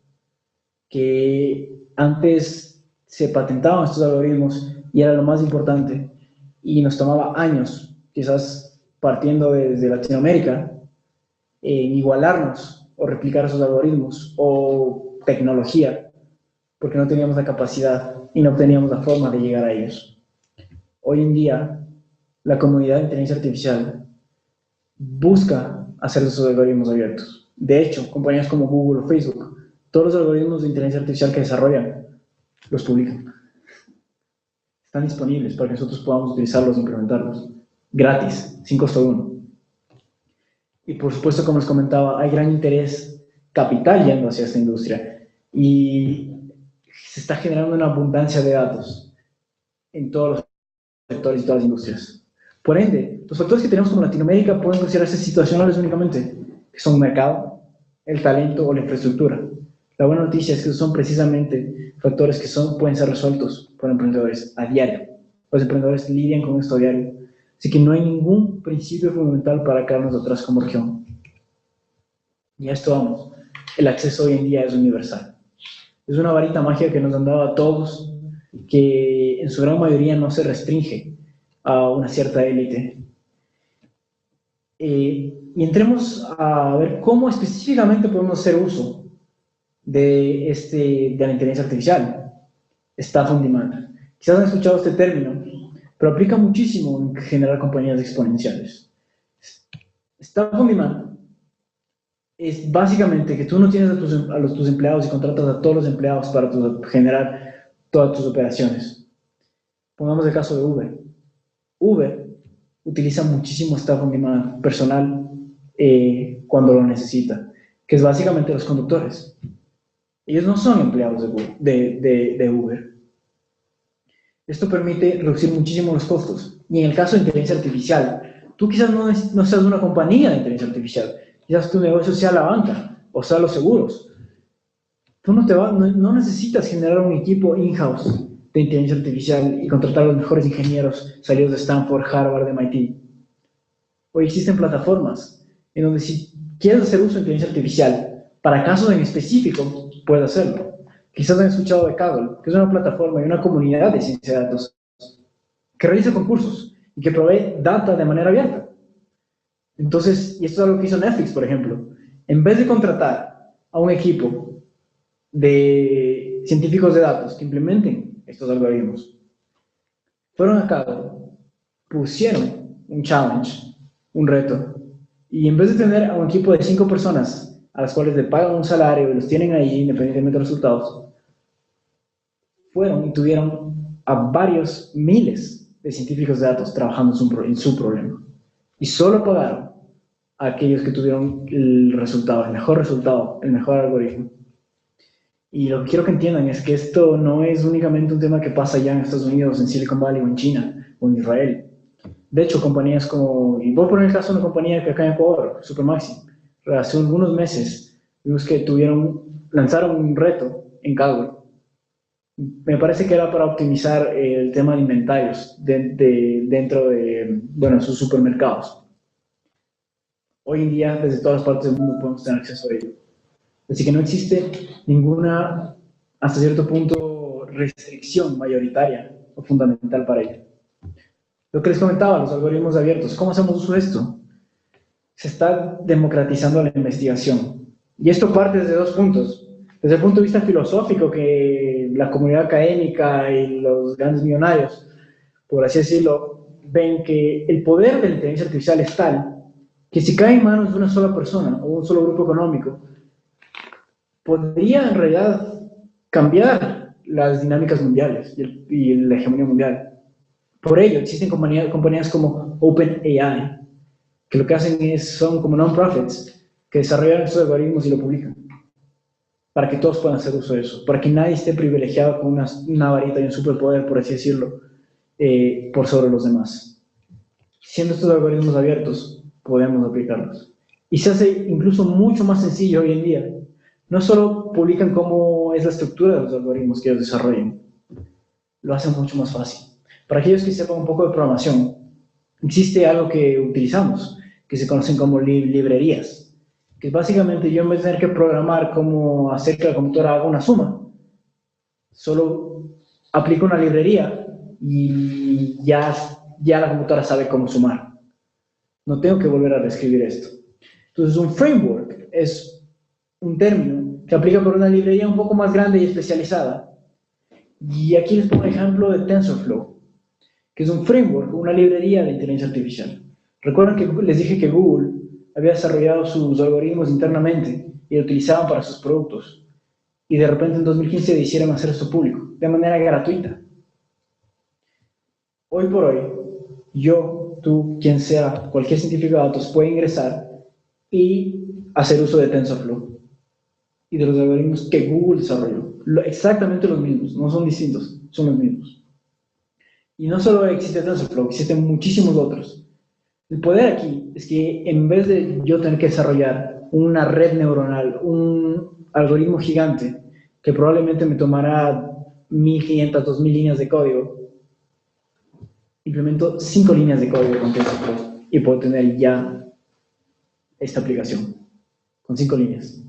que antes se patentaban estos algoritmos y era lo más importante y nos tomaba años, quizás partiendo desde Latinoamérica, en igualarnos o replicar esos algoritmos o tecnología, porque no teníamos la capacidad y no teníamos la forma de llegar a ellos. Hoy en día, la comunidad de inteligencia artificial busca hacer esos algoritmos abiertos. De hecho, compañías como Google o Facebook, todos los algoritmos de inteligencia artificial que desarrollan, los publican. Están disponibles para que nosotros podamos utilizarlos e implementarlos. Gratis, sin costo alguno. Y por supuesto, como les comentaba, hay gran interés capital yendo hacia esta industria. Y se está generando una abundancia de datos en todos los sectores y todas las industrias. Por ende, los factores que tenemos como Latinoamérica pueden considerarse situacionales únicamente, que son el mercado, el talento o la infraestructura. La buena noticia es que son precisamente factores que pueden ser resueltos por emprendedores a diario. Los emprendedores lidian con esto a diario. Así que no hay ningún principio fundamental para quedarnos atrás como región. Y a esto vamos. El acceso hoy en día es universal. Es una varita mágica que nos han dado a todos, que en su gran mayoría no se restringe a una cierta élite. Y entremos a ver cómo específicamente podemos hacer uso de la inteligencia artificial. Staff on demand. Quizás han escuchado este término, pero aplica muchísimo en generar compañías exponenciales. Staff on demand es básicamente que tú no tienes a tus empleados y contratas a todos los empleados para generar todas tus operaciones. Pongamos el caso de Uber. Uber utiliza muchísimo staff on demand personal cuando lo necesita, que es básicamente los conductores. Ellos no son empleados de Uber. Esto permite reducir muchísimo los costos. Y en el caso de inteligencia artificial, tú quizás no seas una compañía de inteligencia artificial, quizás tu negocio sea la banca o sea los seguros. Tú no necesitas generar un equipo in-house de inteligencia artificial y contratar a los mejores ingenieros salidos de Stanford, Harvard, MIT. Hoy existen plataformas en donde si quieres hacer uso de inteligencia artificial para casos en específico, puedes hacerlo. Quizás han escuchado de Kaggle, que es una plataforma y una comunidad de ciencia de datos que realiza concursos y que provee data de manera abierta. Entonces, y esto es algo que hizo Netflix, por ejemplo, en vez de contratar a un equipo de científicos de datos que implementen estos algoritmos, fueron a Kaggle, pusieron un challenge, un reto, Y en vez de tener a un equipo de 5 personas a las cuales le pagan un salario y los tienen ahí independientemente de los resultados, fueron y tuvieron a varios miles de científicos de datos trabajando en su problema. Y solo pagaron a aquellos que tuvieron el resultado, el mejor algoritmo. Y lo que quiero que entiendan es que esto no es únicamente un tema que pasa ya en Estados Unidos, en Silicon Valley o en China o en Israel. De hecho, compañías como, y voy a poner el caso de una compañía que acá en Ecuador, Supermaxi, hace algunos meses vimos que lanzaron un reto en Calgary. Me parece que era para optimizar el tema de inventarios dentro de, bueno, sus supermercados. Hoy en día, desde todas partes del mundo podemos tener acceso a ello. Así que no existe ninguna, hasta cierto punto, restricción mayoritaria o fundamental para ello. Lo que les comentaba, los algoritmos abiertos, ¿cómo hacemos uso de esto? Se está democratizando la investigación. Y esto parte desde dos puntos. Desde el punto de vista filosófico, que la comunidad académica y los grandes millonarios, por así decirlo, ven que el poder de la inteligencia artificial es tal que si cae en manos de una sola persona o un solo grupo económico, podría en realidad cambiar las dinámicas mundiales y la hegemonía mundial. Por ello, existen compañías como OpenAI, que lo que hacen son como non-profits, que desarrollan estos algoritmos y lo publican, para que todos puedan hacer uso de eso, para que nadie esté privilegiado con una varita y un superpoder, por así decirlo, por sobre los demás. Siendo estos algoritmos abiertos, podemos aplicarlos. Y se hace incluso mucho más sencillo hoy en día. No solo publican cómo es la estructura de los algoritmos que ellos desarrollan, lo hacen mucho más fácil. Para aquellos que sepan un poco de programación, existe algo que utilizamos, que se conocen como librerías, que básicamente yo en vez de tener que programar cómo hacer que la computadora haga una suma, solo aplico una librería y ya la computadora sabe cómo sumar. No tengo que volver a reescribir esto. Entonces, un framework es un término que aplica por una librería un poco más grande y especializada. Y aquí les pongo un ejemplo de TensorFlow, que es un framework, una librería de inteligencia artificial. Recuerden que les dije que Google había desarrollado sus algoritmos internamente y lo utilizaban para sus productos. Y de repente en 2015 decidieron hacer esto público, de manera gratuita. Hoy por hoy, yo, tú, quien sea, cualquier científico de datos puede ingresar y hacer uso de TensorFlow y de los algoritmos que Google desarrolló. Exactamente los mismos, no son distintos, son los mismos. Y no solo existe TensorFlow, existen muchísimos otros. El poder aquí es que en vez de yo tener que desarrollar una red neuronal, un algoritmo gigante que probablemente me tomará 1500, 2000 líneas de código, implemento 5 líneas de código con TensorFlow y puedo tener ya esta aplicación con 5 líneas.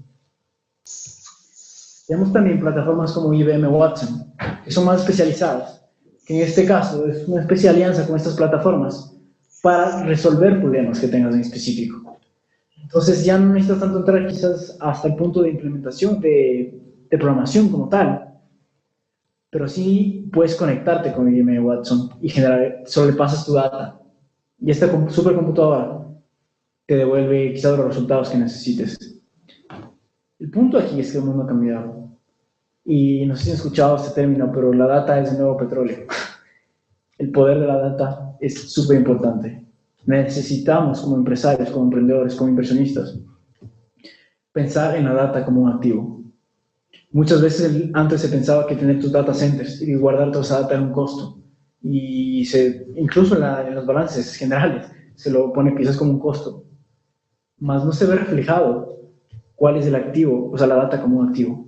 Tenemos también plataformas como IBM Watson, que son más especializadas, que en este caso es una especie de alianza con estas plataformas para resolver problemas que tengas en específico. Entonces ya no necesitas tanto entrar quizás hasta el punto de implementación de programación como tal, pero sí puedes conectarte con IBM Watson y solo le pasas tu data y esta supercomputadora te devuelve quizás los resultados que necesites. El punto aquí es que el mundo ha cambiado y no sé si han escuchado este término, pero la data es el nuevo petróleo. El poder de la data es súper importante. Necesitamos como empresarios, como emprendedores, como inversionistas, pensar en la data como un activo. Muchas veces antes se pensaba que tener tus data centers y guardar toda esa data era un costo. Y incluso en los balances generales se lo pone quizás como un costo. Mas no se ve reflejado cuál es el activo, o sea, la data como un activo.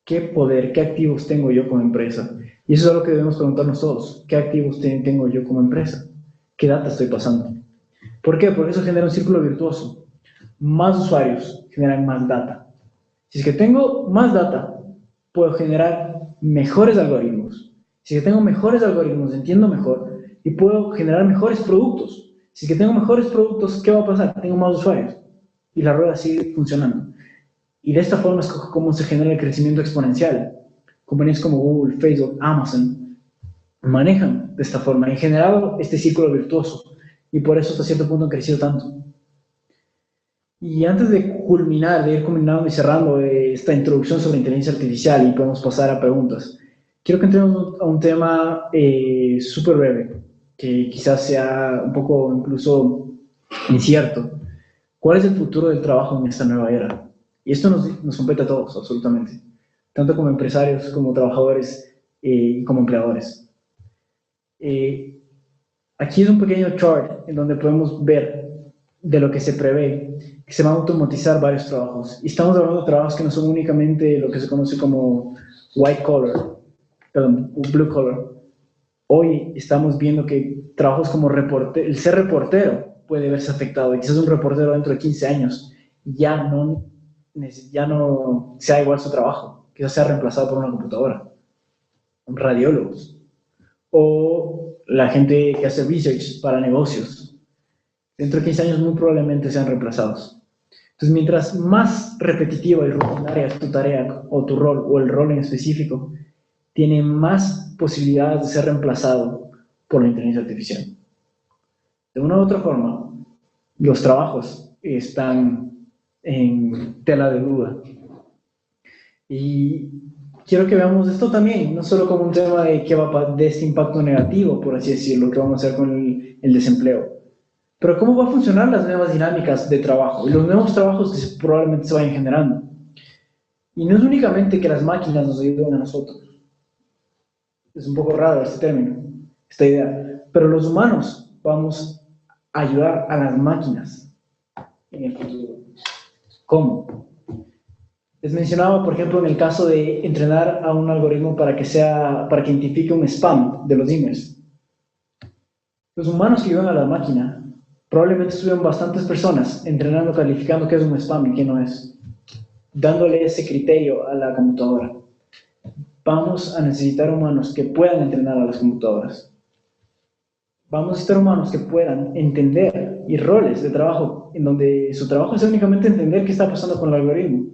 ¿Qué poder, qué activos tengo yo como empresa? Y eso es algo que debemos preguntarnos todos. ¿Qué activos tengo yo como empresa? ¿Qué data estoy pasando? ¿Por qué? Porque eso genera un círculo virtuoso. Más usuarios generan más data. Si es que tengo más data, puedo generar mejores algoritmos. Si es que tengo mejores algoritmos, entiendo mejor y puedo generar mejores productos. Si es que tengo mejores productos, ¿qué va a pasar? Tengo más usuarios y la rueda sigue funcionando. Y de esta forma es como se genera el crecimiento exponencial. Compañías como Google, Facebook, Amazon manejan de esta forma, han generado este círculo virtuoso y por eso hasta cierto punto han crecido tanto. Y antes de culminar, de ir culminando y cerrando esta introducción sobre inteligencia artificial y podemos pasar a preguntas, quiero que entremos a un tema súper breve, que quizás sea un poco incluso incierto. ¿Cuál es el futuro del trabajo en esta nueva era? Y esto nos compete a todos, absolutamente, tanto como empresarios, como trabajadores y como empleadores. Eh, Aquí es un pequeño chart en donde podemos ver de lo que se prevé, que se van a automatizar varios trabajos. Y estamos hablando de trabajos que no son únicamente lo que se conoce como white collar, perdón, blue collar. Hoy estamos viendo que trabajos como el ser reportero puede verse afectado. Y quizás un reportero dentro de 15 años ya no sea igual su trabajo, quizás sea reemplazado por una computadora, radiólogos, o la gente que hace research para negocios. Dentro de 15 años muy probablemente sean reemplazados. Entonces, mientras más repetitiva y rutinaria es tu tarea o tu rol o el rol en específico, tiene más posibilidades de ser reemplazado por la inteligencia artificial. De una u otra forma, los trabajos están en tela de duda. Y quiero que veamos esto también, no solo como un tema de este impacto negativo, por así decirlo, que vamos a hacer con el desempleo, pero cómo va a funcionar las nuevas dinámicas de trabajo y los nuevos trabajos que probablemente se vayan generando. Y no es únicamente que las máquinas nos ayuden a nosotros. Es un poco raro este término, esta idea. Pero los humanos vamos a ayudar a las máquinas en el futuro. ¿Cómo? Les mencionaba, por ejemplo, en el caso de entrenar a un algoritmo para que identifique un spam de los emails. Los humanos que ayudan a la máquina probablemente estuvieron bastantes personas entrenando, calificando qué es un spam y qué no es, dándole ese criterio a la computadora. Vamos a necesitar humanos que puedan entrenar a las computadoras. Vamos a necesitar humanos que puedan entender y roles de trabajo en donde su trabajo es únicamente entender qué está pasando con el algoritmo.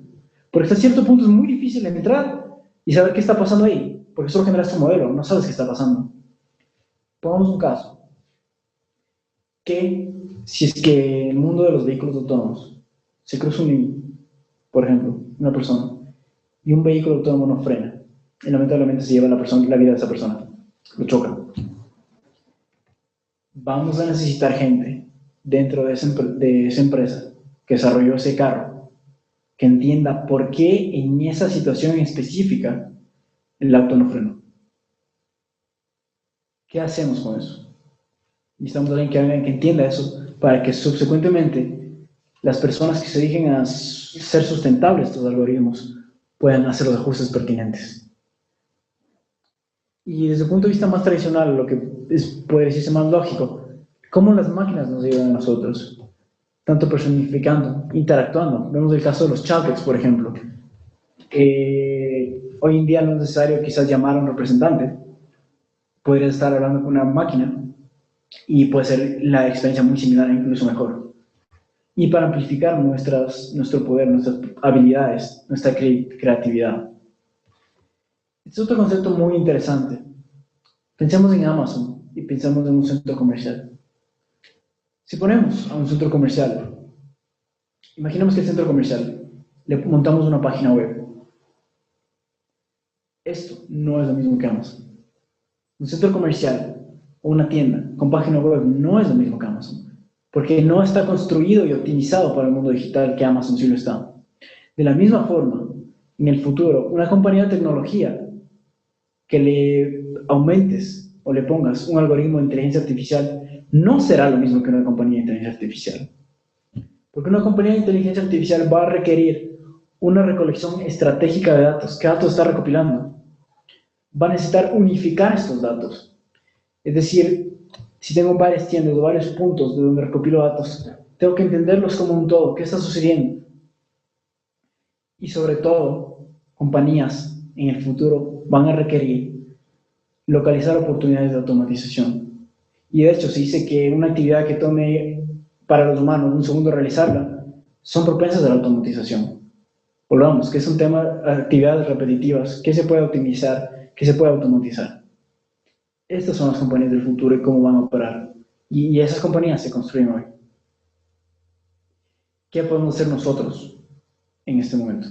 Porque hasta cierto punto es muy difícil entrar y saber qué está pasando ahí, porque solo generaste un modelo, no sabes qué está pasando. Pongamos un caso. Que si es que en el mundo de los vehículos autónomos se cruza un niño, por ejemplo, una persona, y un vehículo autónomo no frena, y lamentablemente se lleva la vida de esa persona, lo choca. Vamos a necesitar gente dentro de esa empresa que desarrolló ese carro, que entienda por qué en esa situación específica el auto no frenó. ¿Qué hacemos con eso? Necesitamos a alguien que entienda eso para que subsecuentemente las personas que se dediquen a ser sustentables estos algoritmos puedan hacer los ajustes pertinentes. Y desde el punto de vista más tradicional, lo que puede decirse más lógico, cómo las máquinas nos ayudan a nosotros, tanto personificando, interactuando. Vemos el caso de los chatbots, por ejemplo. Hoy en día no es necesario quizás llamar a un representante, podrías estar hablando con una máquina y puede ser la experiencia muy similar, incluso mejor. Y para amplificar nuestro poder, nuestras habilidades, nuestra creatividad. Este es otro concepto muy interesante. Pensemos en Amazon y pensemos en un centro comercial. Si ponemos a un centro comercial, imaginemos que el centro comercial le montamos una página web. Esto no es lo mismo que Amazon. Un centro comercial o una tienda con página web no es lo mismo que Amazon, porque no está construido y optimizado para el mundo digital que Amazon sí lo está. De la misma forma, en el futuro, una compañía de tecnología que le aumentes o le pongas un algoritmo de inteligencia artificial no será lo mismo que una compañía de inteligencia artificial. Porque una compañía de inteligencia artificial va a requerir una recolección estratégica de datos. ¿Qué datos está recopilando? Va a necesitar unificar estos datos. Es decir, si tengo varias tiendas o varios puntos de donde recopilo datos, tengo que entenderlos como un todo. ¿Qué está sucediendo? Y sobre todo, compañías en el futuro van a requerir localizar oportunidades de automatización. Y de hecho, se dice que una actividad que tome para los humanos un segundo realizarla, son propensas a la automatización. Volvamos, que es un tema de actividades repetitivas, ¿qué se puede optimizar? ¿Qué se puede automatizar? Estas son las compañías del futuro y cómo van a operar. Y esas compañías se construyen hoy. ¿Qué podemos hacer nosotros en este momento?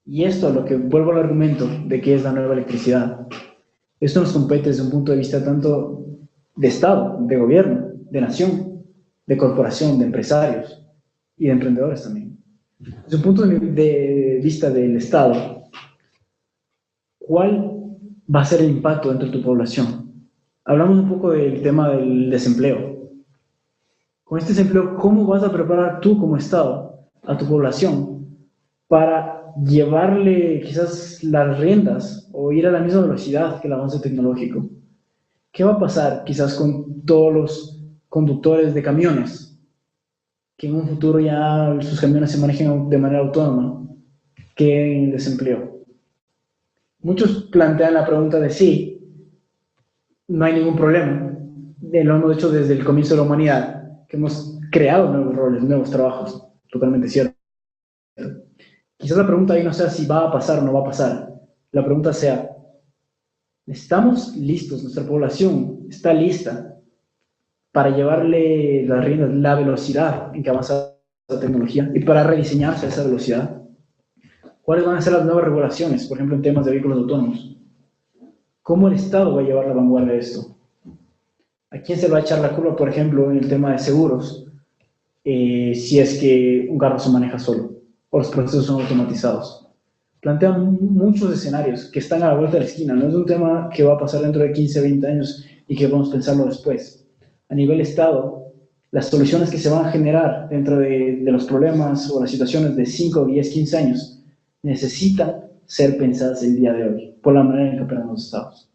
Y esto, a lo que vuelvo al argumento de que es la nueva electricidad, esto nos compete desde un punto de vista tanto de Estado, de gobierno, de nación, de corporación, de empresarios y de emprendedores también. Desde un punto de vista del Estado, ¿cuál va a ser el impacto dentro de tu población? Hablamos un poco del tema del desempleo. Con este desempleo, ¿cómo vas a preparar tú como Estado a tu población para llevarle quizás las riendas o ir a la misma velocidad que el avance tecnológico? ¿Qué va a pasar quizás con todos los conductores de camiones que en un futuro ya sus camiones se manejen de manera autónoma, que en desempleo? Muchos plantean la pregunta de sí, no hay ningún problema. Lo hemos hecho desde el comienzo de la humanidad, que hemos creado nuevos roles, nuevos trabajos, totalmente cierto. Quizás la pregunta ahí no sea si va a pasar o no va a pasar. La pregunta sea, ¿estamos listos? ¿Nuestra población está lista para llevarle las riendas, la velocidad en que avanza la tecnología y para rediseñarse a esa velocidad? ¿Cuáles van a ser las nuevas regulaciones, por ejemplo, en temas de vehículos autónomos? ¿Cómo el Estado va a llevar la vanguardia de esto? ¿A quién se va a echar la culpa, por ejemplo, en el tema de seguros, si es que un carro se maneja solo o los procesos son automatizados? Plantean muchos escenarios que están a la vuelta de la esquina. No es un tema que va a pasar dentro de 15, 20 años y que vamos a pensarlo después. A nivel Estado, las soluciones que se van a generar dentro de los problemas o las situaciones de 5, 10, 15 años necesitan ser pensadas el día de hoy, por la manera en que operan los Estados.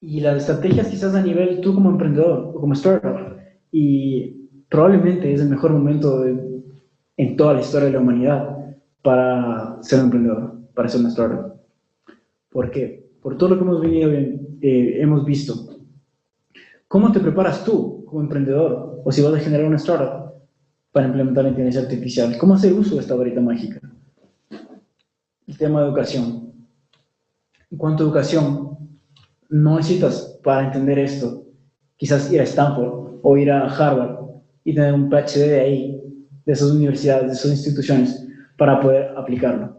Y las estrategias quizás a nivel tú como emprendedor o como startup, y probablemente es el mejor momento en toda la historia de la humanidad para ser un emprendedor, para ser una startup. ¿Por qué? Por todo lo que hemos venido hemos visto. ¿Cómo te preparas tú como emprendedor o si vas a generar una startup para implementar la inteligencia artificial? ¿Cómo hacer uso de esta varita mágica? El tema de educación. En cuanto a educación, no necesitas para entender esto quizás ir a Stanford o ir a Harvard y tener un PhD de ahí, de esas universidades, de esas instituciones, para poder aplicarlo.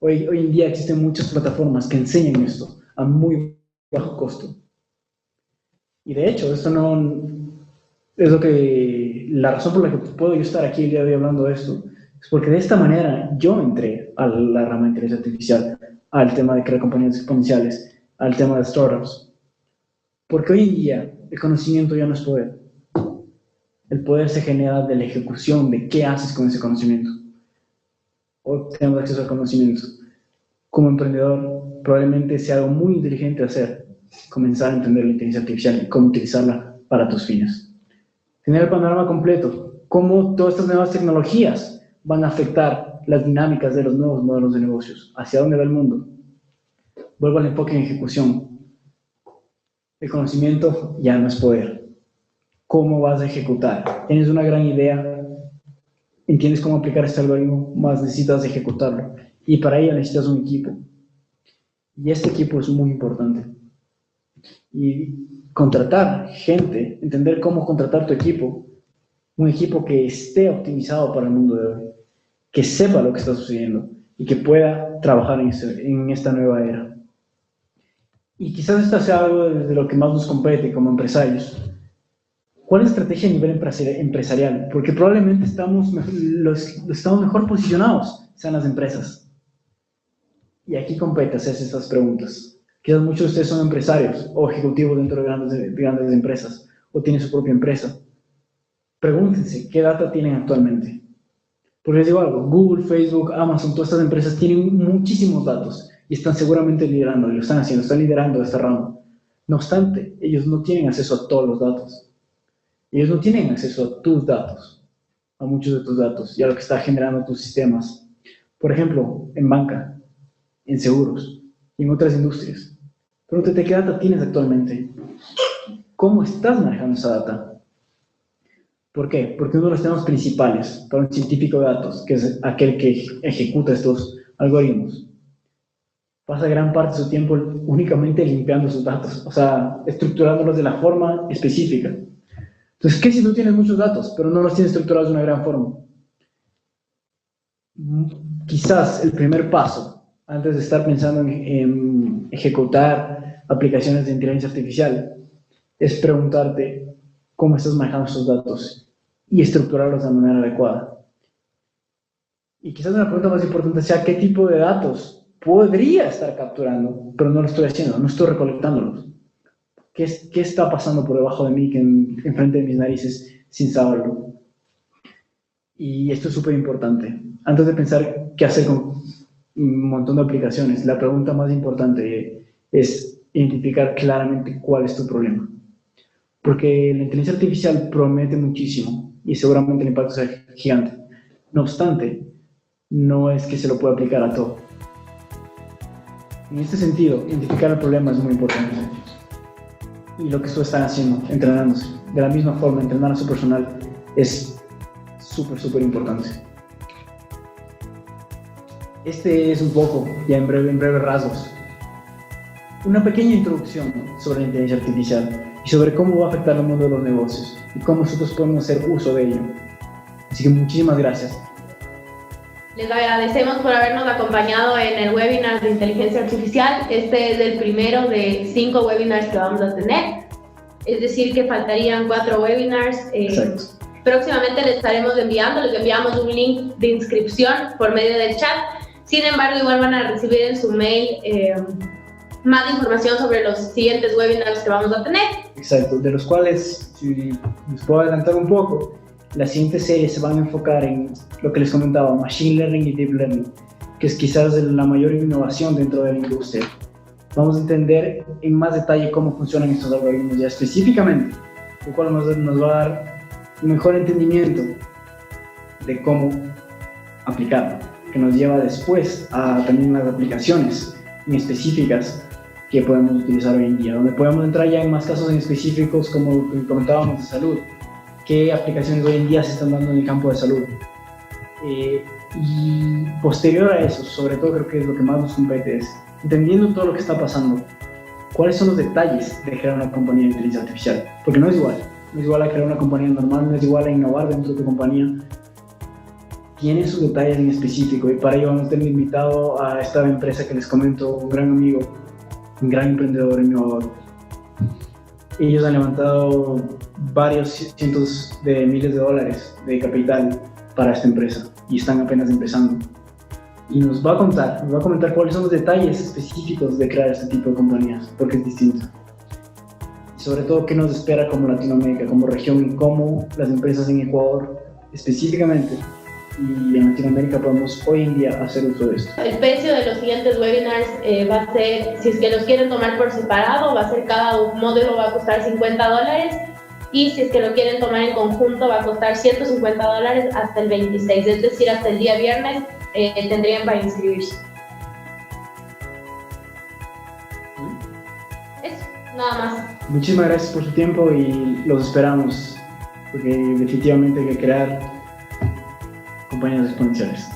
Hoy en día existen muchas plataformas que enseñan esto a muy bajo costo. Y de hecho, esto no es la razón por la que puedo yo estar aquí el día de hoy hablando de esto, es porque de esta manera yo entré a la rama de inteligencia artificial, al tema de crear compañías exponenciales, al tema de startups. Porque hoy en día el conocimiento ya no es poder. El poder se genera de la ejecución, de qué haces con ese conocimiento. Hoy tenemos acceso al conocimiento. Como emprendedor, probablemente sea algo muy inteligente hacer, comenzar a entender la inteligencia artificial y cómo utilizarla para tus fines. Tener el panorama completo, cómo todas estas nuevas tecnologías van a afectar las dinámicas de los nuevos modelos de negocios, hacia dónde va el mundo. Vuelvo al enfoque en ejecución. El conocimiento ya no es poder. ¿Cómo vas a ejecutar? Tienes una gran idea, entiendes cómo aplicar este algoritmo, más necesitas ejecutarlo. Y para ello necesitas un equipo. Y este equipo es muy importante. Y contratar gente, entender cómo contratar tu equipo, un equipo que esté optimizado para el mundo de hoy, que sepa lo que está sucediendo y que pueda trabajar en esta nueva era. Y quizás esto sea algo de lo que más nos compete como empresarios. ¿Cuál es la estrategia a nivel empresarial? Porque probablemente los estamos mejor posicionados, sean las empresas. Y aquí compete hacerse estas preguntas. Quizás muchos de ustedes son empresarios o ejecutivos dentro de grandes empresas o tienen su propia empresa. Pregúntense, ¿qué data tienen actualmente? Porque les digo algo, Google, Facebook, Amazon, todas estas empresas tienen muchísimos datos y están seguramente liderando, y lo están haciendo, están liderando esta rama. No obstante, ellos no tienen acceso a todos los datos. Ellos no tienen acceso a tus datos, a muchos de tus datos y a lo que está generando tus sistemas. Por ejemplo, en banca, en seguros y en otras industrias. Pregúntate qué data tienes actualmente. ¿Cómo estás manejando esa data? ¿Por qué? Porque uno de los temas principales para un científico de datos, que es aquel que ejecuta estos algoritmos, pasa gran parte de su tiempo únicamente limpiando sus datos, o sea, estructurándolos de la forma específica. Entonces, Entonces, ¿qué si tú tienes muchos datos, pero no los tienes estructurados de una gran forma? Quizás el primer paso, antes de estar pensando en ejecutar aplicaciones de inteligencia artificial, es preguntarte cómo estás manejando esos datos y estructurarlos de manera adecuada. Y quizás una pregunta más importante sea qué tipo de datos podría estar capturando, pero no lo estoy haciendo, no estoy recolectándolos. ¿Qué está pasando por debajo de mí, enfrente de mis narices, sin saberlo? Y esto es súper importante. Antes de pensar qué hacer con un montón de aplicaciones, la pregunta más importante es identificar claramente cuál es tu problema. Porque la inteligencia artificial promete muchísimo y seguramente el impacto sea gigante. No obstante, no es que se lo pueda aplicar a todo. En este sentido, identificar el problema es muy importante. Y lo que ustedes están haciendo, entrenándose. De la misma forma, entrenar a su personal es súper importante. Este es un poco, ya en breves rasgos, una pequeña introducción sobre la inteligencia artificial y sobre cómo va a afectar el mundo de los negocios y cómo nosotros podemos hacer uso de ello. Así que muchísimas gracias. Les agradecemos por habernos acompañado en el webinar de inteligencia artificial. Este es el primero de 5 webinars que vamos a tener. Es decir, que faltarían 4 webinars. Exacto. Próximamente les enviamos un link de inscripción por medio del chat. Sin embargo, igual van a recibir en su mail más información sobre los siguientes webinars que vamos a tener. Exacto, de los cuales, si les puedo adelantar un poco, la siguiente serie se van a enfocar en lo que les comentaba, Machine Learning y Deep Learning, que es quizás la mayor innovación dentro de la industria. Vamos a entender en más detalle cómo funcionan estos algoritmos ya específicamente, lo cual nos va a dar un mejor entendimiento de cómo aplicarlo, que nos lleva después a también las aplicaciones específicas que podemos utilizar hoy en día, donde podemos entrar ya en más casos en específicos como comentábamos de salud, qué aplicaciones hoy en día se están dando en el campo de salud. Y posterior a eso, sobre todo creo que es lo que más nos compete, es entendiendo todo lo que está pasando, cuáles son los detalles de crear una compañía de inteligencia artificial, porque no es igual a crear una compañía normal, no es igual a innovar dentro de tu compañía, tiene sus detalles en específico y para ello vamos a tener invitado a esta empresa que les comento, un gran amigo, un gran emprendedor innovador. Ellos han levantado varios cientos de miles de dólares de capital para esta empresa y están apenas empezando. Y nos va a comentar cuáles son los detalles específicos de crear este tipo de compañías, porque es distinto. Y sobre todo qué nos espera como Latinoamérica, como región y cómo las empresas en Ecuador específicamente y en Latinoamérica podemos hoy en día hacer uso de esto. El precio de los siguientes webinars va a ser, si es que los quieren tomar por separado, va a ser cada módulo va a costar $50 y si es que lo quieren tomar en conjunto va a costar $150 hasta el 26, es decir, hasta el día viernes tendrían para inscribirse. Eso, nada más. Muchísimas gracias por su tiempo y los esperamos, porque definitivamente hay que crear compañías exponenciales.